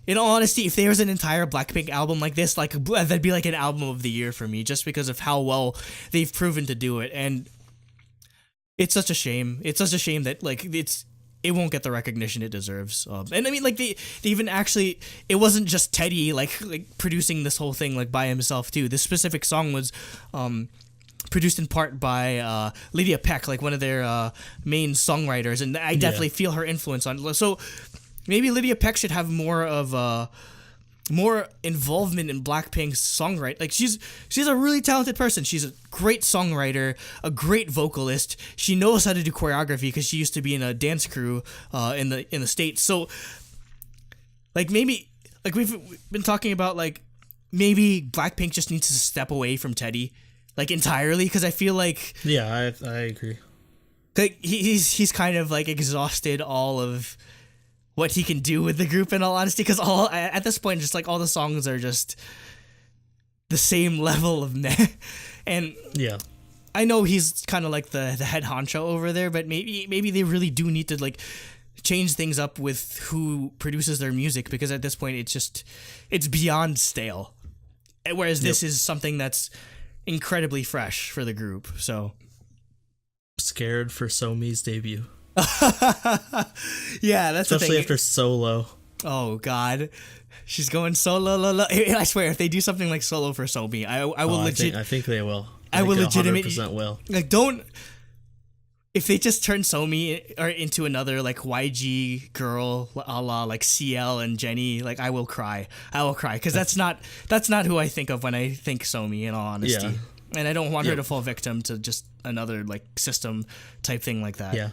In all honesty, if there was an entire BlackPink album like this, like that'd be like an album of the year for me, just because of how well they've proven to do it. And it's such a shame. It's such a shame that like it won't get the recognition it deserves. And I mean, like they even actually, it wasn't just Teddy like producing this whole thing like by himself too. This specific song was produced in part by Lydia Peck, like one of their main songwriters, and I definitely feel her influence on it. So maybe Lydia Peck should have more involvement in BlackPink's songwriting. Like she's a really talented person. She's a great songwriter, a great vocalist. She knows how to do choreography because she used to be in a dance crew in the States. So like maybe like we've been talking about, like maybe BlackPink just needs to step away from Teddy like entirely, because I feel like I agree. Like he's kind of like exhausted all of what he can do with the group, in all honesty, because at this point just like all the songs are just the same level of meh. And I know he's kind of like the head honcho over there, but maybe they really do need to like change things up with who produces their music, because at this point it's beyond stale, whereas this is something that's incredibly fresh for the group. So scared for Somi's debut. Yeah, that's especially the thing. After Solo. Oh God, she's going solo. I swear, if they do something like Solo for Somi, I will legit. I think they will. I will legitimately 100% will. Like, don't. If they just turn Somi or into another like YG girl, a la like CL and Jenny, like I will cry. Because that's not who I think of when I think Somi, in all honesty. Yeah. And I don't want her to fall victim to just another like system type thing like that. Yeah.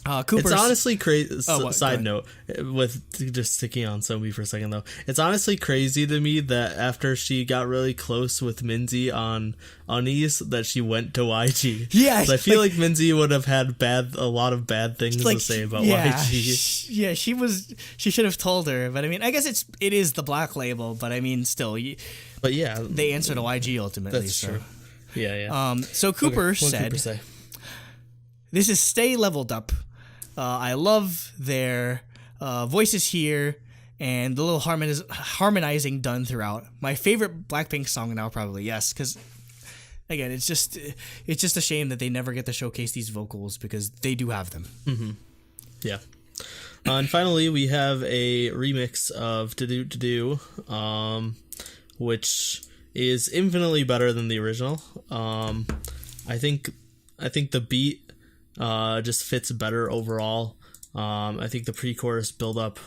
Cooper. It's honestly crazy. Go Side ahead. note, with just sticking on Somi for a second though, it's honestly crazy to me that after she got really close with Minzy on Unis, that she went to YG. Yeah, 'Cause I feel like Minzy would have had a lot of bad things to say about YG. Yeah, she should have told her, but I mean, I guess it is the Black label, but I mean, still, But yeah, they answer to YG ultimately. that's so. true. Yeah. So Cooper Okay, what'd said, Cooper say? "This is Stay Leveled Up. I love their voices here and the little harmonizing done throughout. My favorite BlackPink song now, probably, yes, because again, it's just a shame that they never get to showcase these vocals because they do have them." Yeah. And finally, we have a remix of To Do To Do, which is infinitely better than the original. I think the beat just fits better overall. I think the pre-chorus build-up,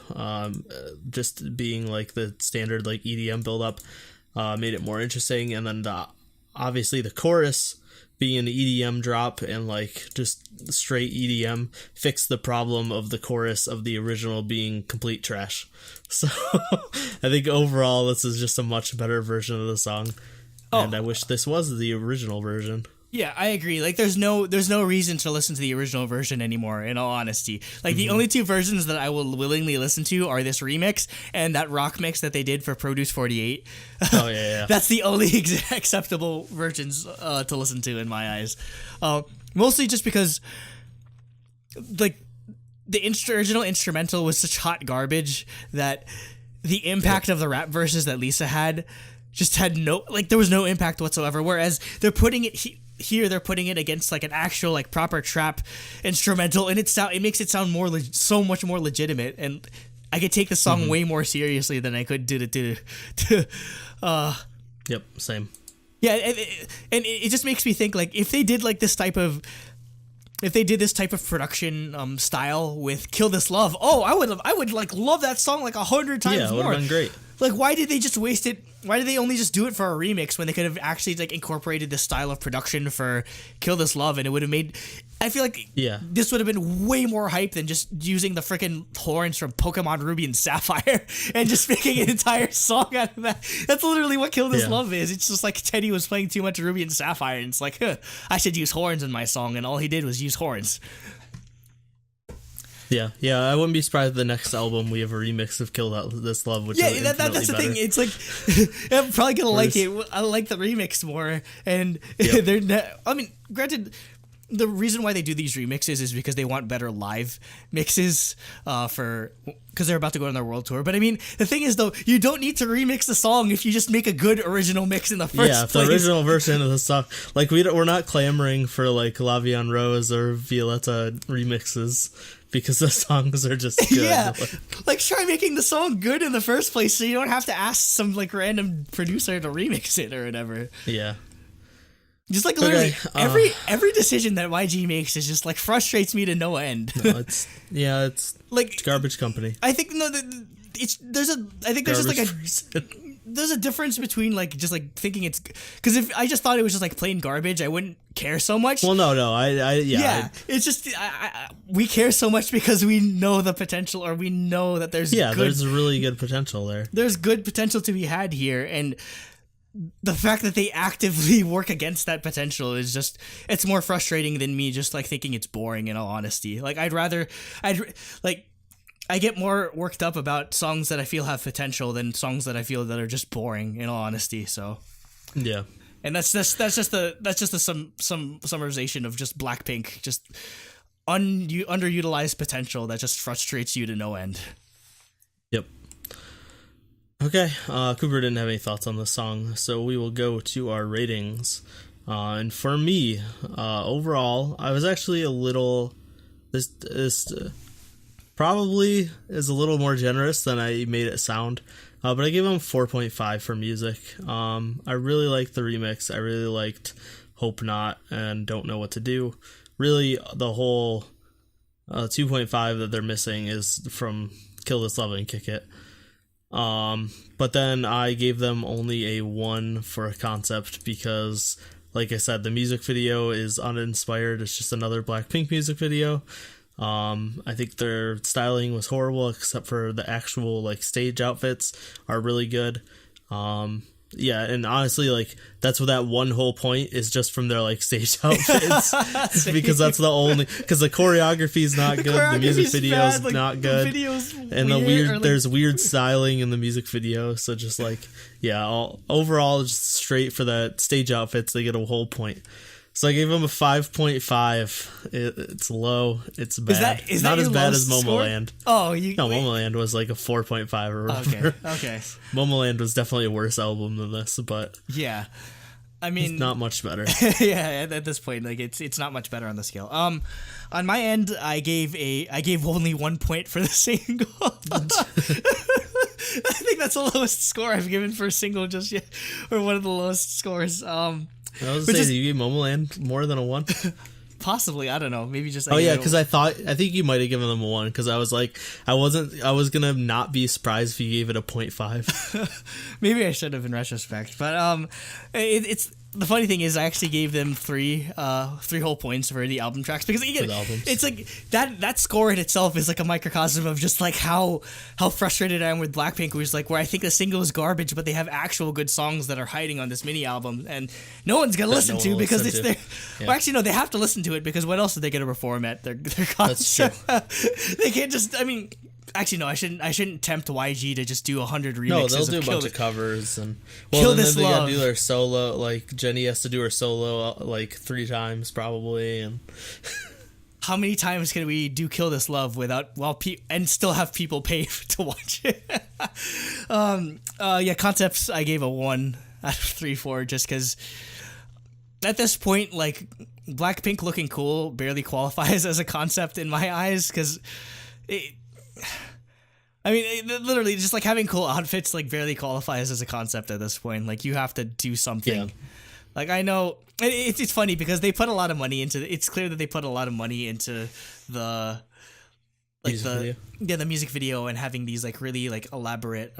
just being like the standard like EDM build-up, made it more interesting, and then obviously the chorus being an EDM drop and like just straight EDM fixed the problem of the chorus of the original being complete trash. So I think overall this is just a much better version of the song, and I wish this was the original version. Yeah, I agree. Like, there's no reason to listen to the original version anymore, in all honesty. Like, the only two versions that I will willingly listen to are this remix and that rock mix that they did for Produce 48. Oh, yeah. That's the only acceptable versions to listen to in my eyes. Mostly just because, like, the original instrumental was such hot garbage that the impact of the rap verses that Lisa had just had there was no impact whatsoever. Whereas they're putting it here, they're putting it against like an actual like proper trap instrumental, and it makes it sound so much more legitimate, and I could take the song way more seriously than I could to Yep, same. Yeah, and it just makes me think, like, if they did like this type of production style with Kill This Love, I would like love that song like 100 times more. Yeah, it would have been great. Like, why did they just waste it? Why did they only just do it for a remix when they could have actually like incorporated this style of production for Kill This Love, and it would have made, I feel like this would have been way more hype than just using the freaking horns from Pokemon Ruby and Sapphire and just making an entire song out of that. That's literally what Kill This Love is. It's just like Teddy was playing too much Ruby and Sapphire, and it's like, I should use horns in my song, and all he did was use horns. Yeah, I wouldn't be surprised if the next album we have a remix of Kill This Love, which is that's the better. thing. It's like, I'm probably gonna like it. I like the remix more, and they're not, I mean, granted, the reason why they do these remixes is because they want better live mixes because they're about to go on their world tour. But I mean, the thing is, though, you don't need to remix the song if you just make a good original mix in the first place. Yeah, if the original version of the song, like we're not clamoring for like La Vie en Rose or Violetta remixes, because the songs are just good. Yeah, like try making the song good in the first place so you don't have to ask some like random producer to remix it or whatever. Yeah. Just like literally every decision that YG makes is just like frustrates me to no end. No, it's like garbage company. I think there's a difference between like just like thinking it's, because if I just thought it was just like plain garbage, I wouldn't care so much. Well, no, it's just we care so much because we know the potential, or we know that there's there's really good potential there. There's good potential to be had here, and the fact that they actively work against that potential is just, it's more frustrating than me just like thinking it's boring, in all honesty. Like I get more worked up about songs that I feel have potential than songs that I feel that are just boring, in all honesty. So yeah, and that's just some summarization of just BlackPink, just underutilized potential that just frustrates you to no end. Yep. Okay, Cooper didn't have any thoughts on the song, so we will go to our ratings. And for me, overall, I was actually a little, this probably is a little more generous than I made it sound, but I gave him 4.5 for music. I really liked the remix. I really liked Hope Not and Don't Know What to Do. Really, the whole 2.5 that they're missing is from Kill This Love and Kick It. But then I gave them only a 1 for a concept because, like I said, the music video is uninspired. It's just another BlackPink music video. I think their styling was horrible, except for the actual like stage outfits are really good. Yeah, and honestly, like that's what that one whole point is, just from their like stage outfits, because that's the only, because the choreography is not good, the music video is not good, and the weird, there's weird styling in the music video. So just like, yeah, overall, just straight for the stage outfits, they get a whole point. So I gave them a 5.5. It's low. It's bad. Is not as bad as Momoland. Oh, Momoland was like a 4.5 or whatever. Okay. Momoland was definitely a worse album than this, but yeah, I mean, it's not much better. Yeah, at this point, like it's not much better on the scale. On my end, I gave only 1 point for the single. I think that's the lowest score I've given for a single just yet, or one of the lowest scores. I was saying, you gave Momoland more than a 1? Possibly, I don't know. Maybe just. Oh yeah, because I think you might have given them a 1, because I was like, I was gonna not be surprised if you gave it a 0.5. Maybe I should have in retrospect, but it's. The funny thing is, I actually gave them three whole points for the album tracks, because again, it's like that score in itself is like a microcosm of just like how frustrated I am with BlackPink, where I think the single is garbage, but they have actual good songs that are hiding on this mini album, and no one's gonna listen to because it's their. Yeah. Well, actually, no, they have to listen to it, because what else are they gonna perform at their concert? That's true. They can't just. I mean. Actually, no. I shouldn't tempt YG to just do 100 remixes. No, they'll do a bunch of covers, and then they gotta do their solo. Like Jenny has to do her solo like 3 times probably, and how many times can we do "Kill This Love" and still have people pay to watch it? Yeah, concepts. I gave a 1 out of 3/4 just because at this point, like BlackPink looking cool barely qualifies as a concept in my eyes, because I mean, literally, just like having cool outfits like barely qualifies as a concept at this point. Like, you have to do something. Yeah. Like, I know it's funny because they put a lot of money into. It's clear that they put a lot of money into the the music video, and having these like really like elaborate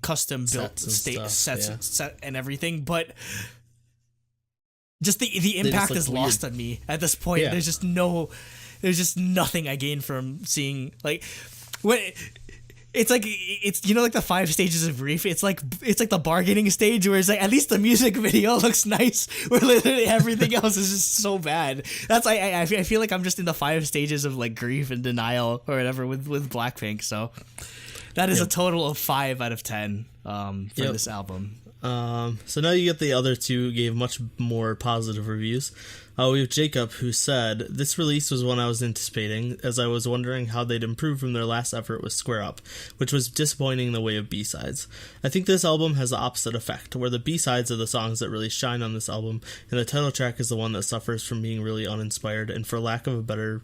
custom built sets and everything. But just the impact is lost on me at this point. Yeah. There's just nothing I gain from seeing like when it's like like the 5 stages of grief. It's like the bargaining stage where it's like at least the music video looks nice, where literally everything else is just so bad. That's I feel like I'm just in the 5 stages of like grief and denial or whatever with BlackPink. So that is a total of 5 out of 10 for this album. So now you get the other 2 gave much more positive reviews. We have Jacob, who said, "This release was one I was anticipating, as I was wondering how they'd improve from their last effort with Square Up, which was disappointing in the way of B-sides. I think this album has the opposite effect, where the B-sides are the songs that really shine on this album, and the title track is the one that suffers from being really uninspired, and for lack of a better..."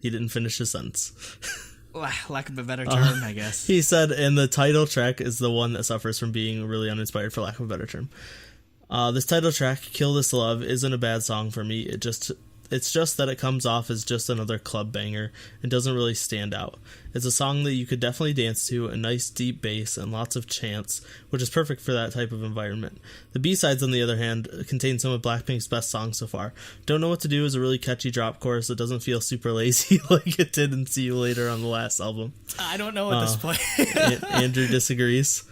He didn't finish his sentence. Lack of a better term, I guess. He said, "And the title track is the one that suffers from being really uninspired, for lack of a better term. This title track, Kill This Love, isn't a bad song for me. It's just that it comes off as just another club banger and doesn't really stand out. It's a song that you could definitely dance to, a nice deep bass and lots of chants, which is perfect for that type of environment. The B-sides, on the other hand, contain some of BlackPink's best songs so far. Don't Know What to Do is a really catchy drop chorus that doesn't feel super lazy like it did in See You Later on the last album." I don't know at this point. Andrew disagrees.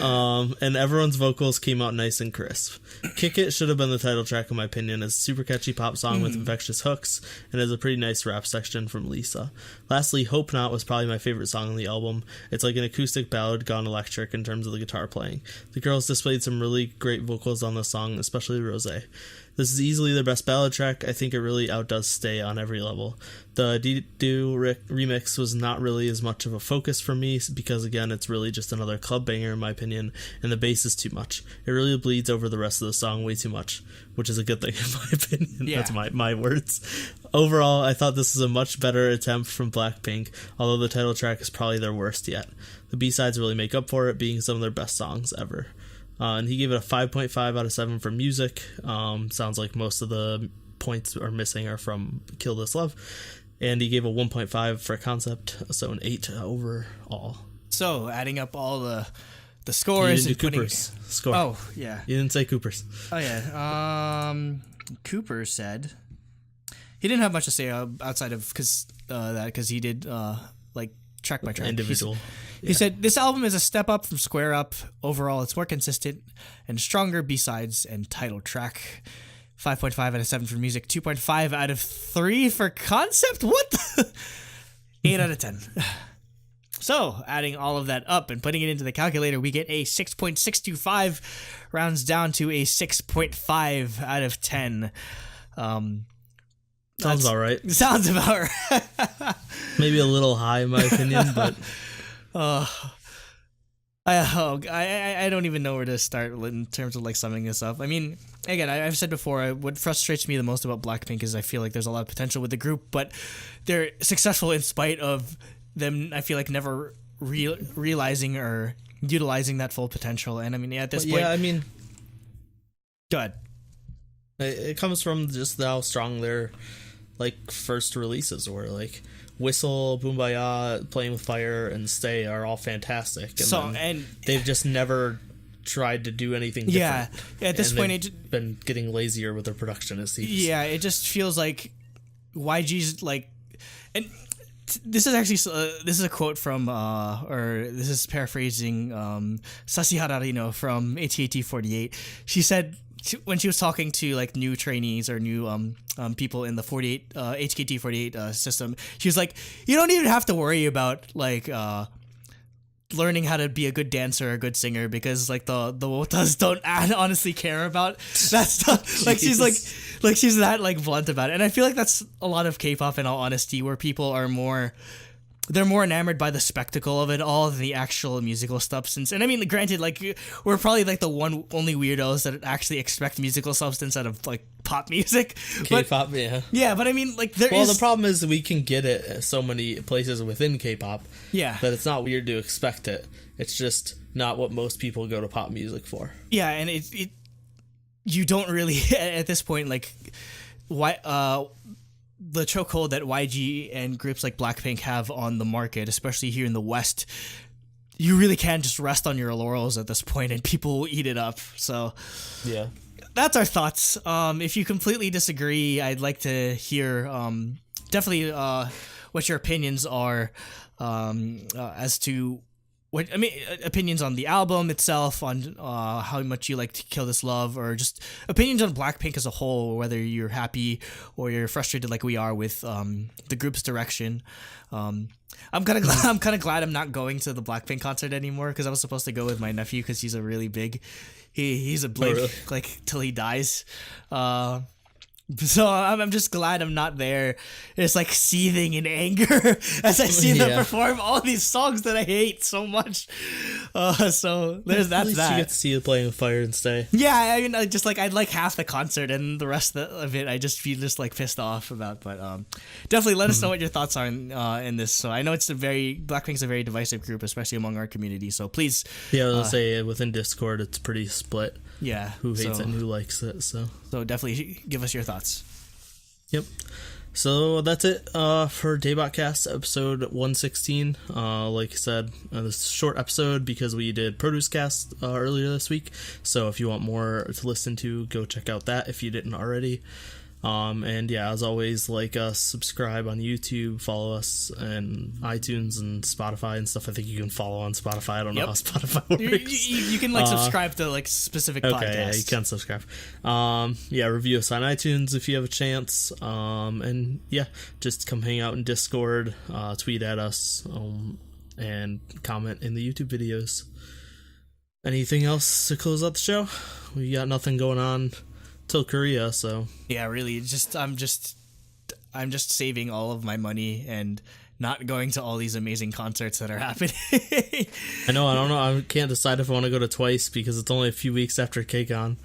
And everyone's vocals came out nice and crisp. Kick It should have been the title track in my opinion, as a super catchy pop song with infectious hooks, and has a pretty nice rap section from Lisa. Lastly, Hope Not was probably my favorite song on the album. It's like an acoustic ballad gone electric in terms of the guitar playing. The girls displayed some really great vocals on the song, especially Rose. This is easily their best ballad track. I think it really outdoes Stay on every level. The Do remix was not really as much of a focus for me, because again, it's really just another club banger in my opinion, and the bass is too much. It really bleeds over the rest of the song way too much, which is a good thing in my opinion. Yeah. That's my words. Overall, I thought this was a much better attempt from BlackPink, although the title track is probably their worst yet. The B-sides really make up for it, being some of their best songs ever. And he gave it a 5.5 out of 7 for music. Sounds like most of the points are missing are from Kill This Love. And he gave a 1.5 for concept, so an 8 overall. So, adding up all the scores. You didn't do Cooper's score. Oh, yeah. You didn't say Cooper's. Oh, yeah. Cooper said... He didn't have much to say outside of... Because that because he did like track by track. Individual. He said, this album is a step up from Square Up. Overall, it's more consistent and stronger B-sides and title track. 5.5 out of 7 for music. 2.5 out of 3 for concept. What the? 8 out of 10. So, adding all of that up and putting it into the calculator, we get a 6.625, rounds down to a 6.5 out of 10. Sounds all right. Sounds about right. Maybe a little high in my opinion, but I don't even know where to start in terms of like summing this up. I mean, again, I've said before, what frustrates me the most about BlackPink is I feel like there's a lot of potential with the group, but they're successful in spite of them, I feel like, never realizing or utilizing that full potential. And I mean, at this point... Yeah, I mean... Go ahead. It comes from just how strong their, like, first releases were. Like, Whistle, Boombaya, Playing with Fire, and Stay are all fantastic. And they've just never tried to do anything different. Yeah, at this point... They've been getting lazier with their production, it seems. Yeah, it just feels like YG's, like... And... This is actually this is a quote from or this is paraphrasing Sashi Hararino from AT-AT48. She said when she was talking to like new trainees or new people in the 48 HKT48 system, she was like, you don't even have to worry about like learning how to be a good dancer or a good singer because like the wotas don't honestly care about that stuff. Like she's that like blunt about it, and I feel like that's a lot of K-pop in all honesty, where people are they're more enamored by the spectacle of it all than the actual musical substance. And I mean, granted, like we're probably like the only weirdos that actually expect musical substance out of like pop music. K-pop, yeah. Yeah, but I mean, like Well, the problem is we can get it at so many places within K-pop. Yeah. That it's not weird to expect it. It's just not what most people go to pop music for. Yeah, and it you don't really at this point like why the chokehold that YG and groups like BlackPink have on the market, especially here in the West, you really can't just rest on your laurels at this point, and people will eat it up. So, yeah, that's our thoughts. If you completely disagree, I'd like to hear definitely what your opinions are as to opinions on the album itself, on how much you like To Kill This Love, or just opinions on BlackPink as a whole, whether you're happy or you're frustrated like we are with the group's direction. I'm kind of glad I'm not going to the BlackPink concert anymore, because I was supposed to go with my nephew because he's a really big, he's a Blake, really? like till he dies. So I'm just glad I'm not there. It's like seething in anger as I see them perform all these songs that I hate so much. So there's At least that. you get to see it Playing with Fire and Stay. Yeah, I mean, I'd like half the concert, and the rest of it I just feel just like pissed off about. But definitely let us know what your thoughts are in this. So I know BlackPink's a very divisive group, especially among our community. So please, I was gonna say within Discord it's pretty split. Yeah, who hates it and who likes it. So definitely give us your thoughts. Yep. So that's it for DaebakCast episode 116. Like I said, this is a short episode because we did Produce Cast earlier this week. So if you want more to listen to, go check out that if you didn't already. And yeah, as always, like us, subscribe on YouTube, follow us on iTunes and Spotify and stuff. I think you can follow on Spotify. I don't know how Spotify works. You can like subscribe to like specific podcasts. Okay, yeah, you can subscribe. Yeah, review us on iTunes if you have a chance. And yeah, just come hang out in Discord, tweet at us, and comment in the YouTube videos. Anything else to close out the show? We got nothing going on till Korea, so yeah, really, I'm just saving all of my money and not going to all these amazing concerts that are happening. I don't know. I can't decide if I want to go to Twice because it's only a few weeks after KCON. And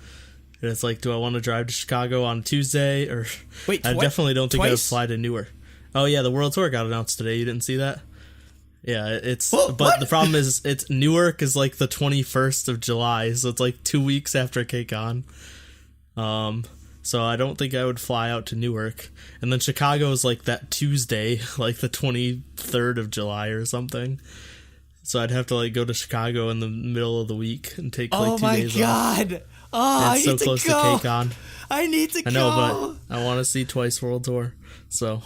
it's like, do I want to drive to Chicago on Tuesday, or wait? I definitely don't think I would Twice? fly to Newark. Oh yeah, the World Tour got announced today. You didn't see that? Yeah, but the problem is it's Newark is like the 21st of July, so it's like 2 weeks after KCON. So I don't think I would fly out to Newark. And then Chicago is like that Tuesday, like the 23rd of July or something. So I'd have to like go to Chicago in the middle of the week and take like 2 days off. Oh my god! Oh, it's so close to KCON. I need to go. I know, but I want to see Twice World Tour. So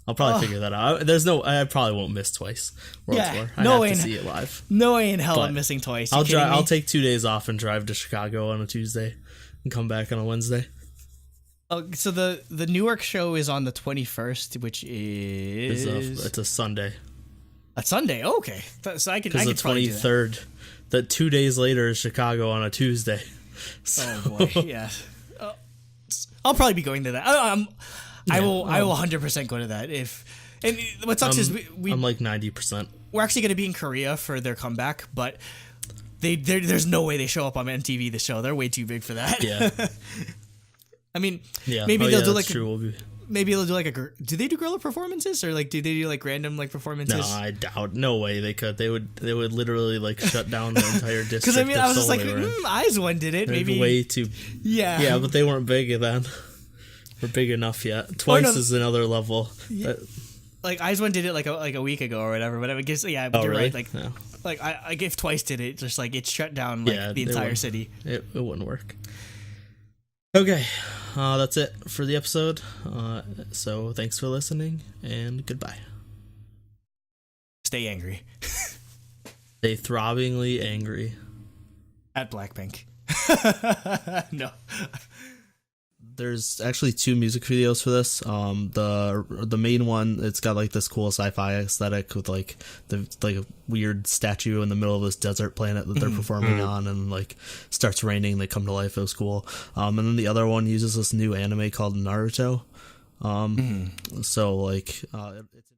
I'll probably figure that out. I probably won't miss twice. World Tour. I no have way to in, see it live. No way in hell But I'm missing twice. I'll take 2 days off and drive to Chicago on a Tuesday and come back on a Wednesday. Oh, so the Newark show is on the 21st, which is It's a Sunday. A Sunday. Oh, okay, so I can. Because the 23rd. That 2 days later is Chicago on a Tuesday. So. Oh boy, yeah. I'll probably be going to that. I will 100% go to that. And what sucks is I'm like 90%. We're actually going to be in Korea for their comeback, but there's no way they show up on MTV. The show, they're way too big for that. Yeah. I mean, yeah. Maybe they'll do like true. Maybe they'll do like do they do gorilla performances, or like do they do like random like performances? No, I doubt. No way they could. They would literally like shut down the entire district. Because I mean, I was just like, IZ*ONE did it. Maybe way too. Yeah, but they weren't big then. We're big enough yet. Twice is another level. Yeah. Like IZ*ONE did it like a week ago or whatever. But I guess you're really? right. Like no. like I if Twice did it, just like it shut down like the entire city. It wouldn't work. Okay, that's it for the episode. So thanks for listening, and goodbye. Stay angry. Stay throbbingly angry. At BlackPink. No. There's actually 2 music videos for this. The main one, it's got like this cool sci-fi aesthetic with like a weird statue in the middle of this desert planet that they're performing on, and like starts raining, they come to life. It was cool. And then the other one uses this new anime called Naruto. So like it's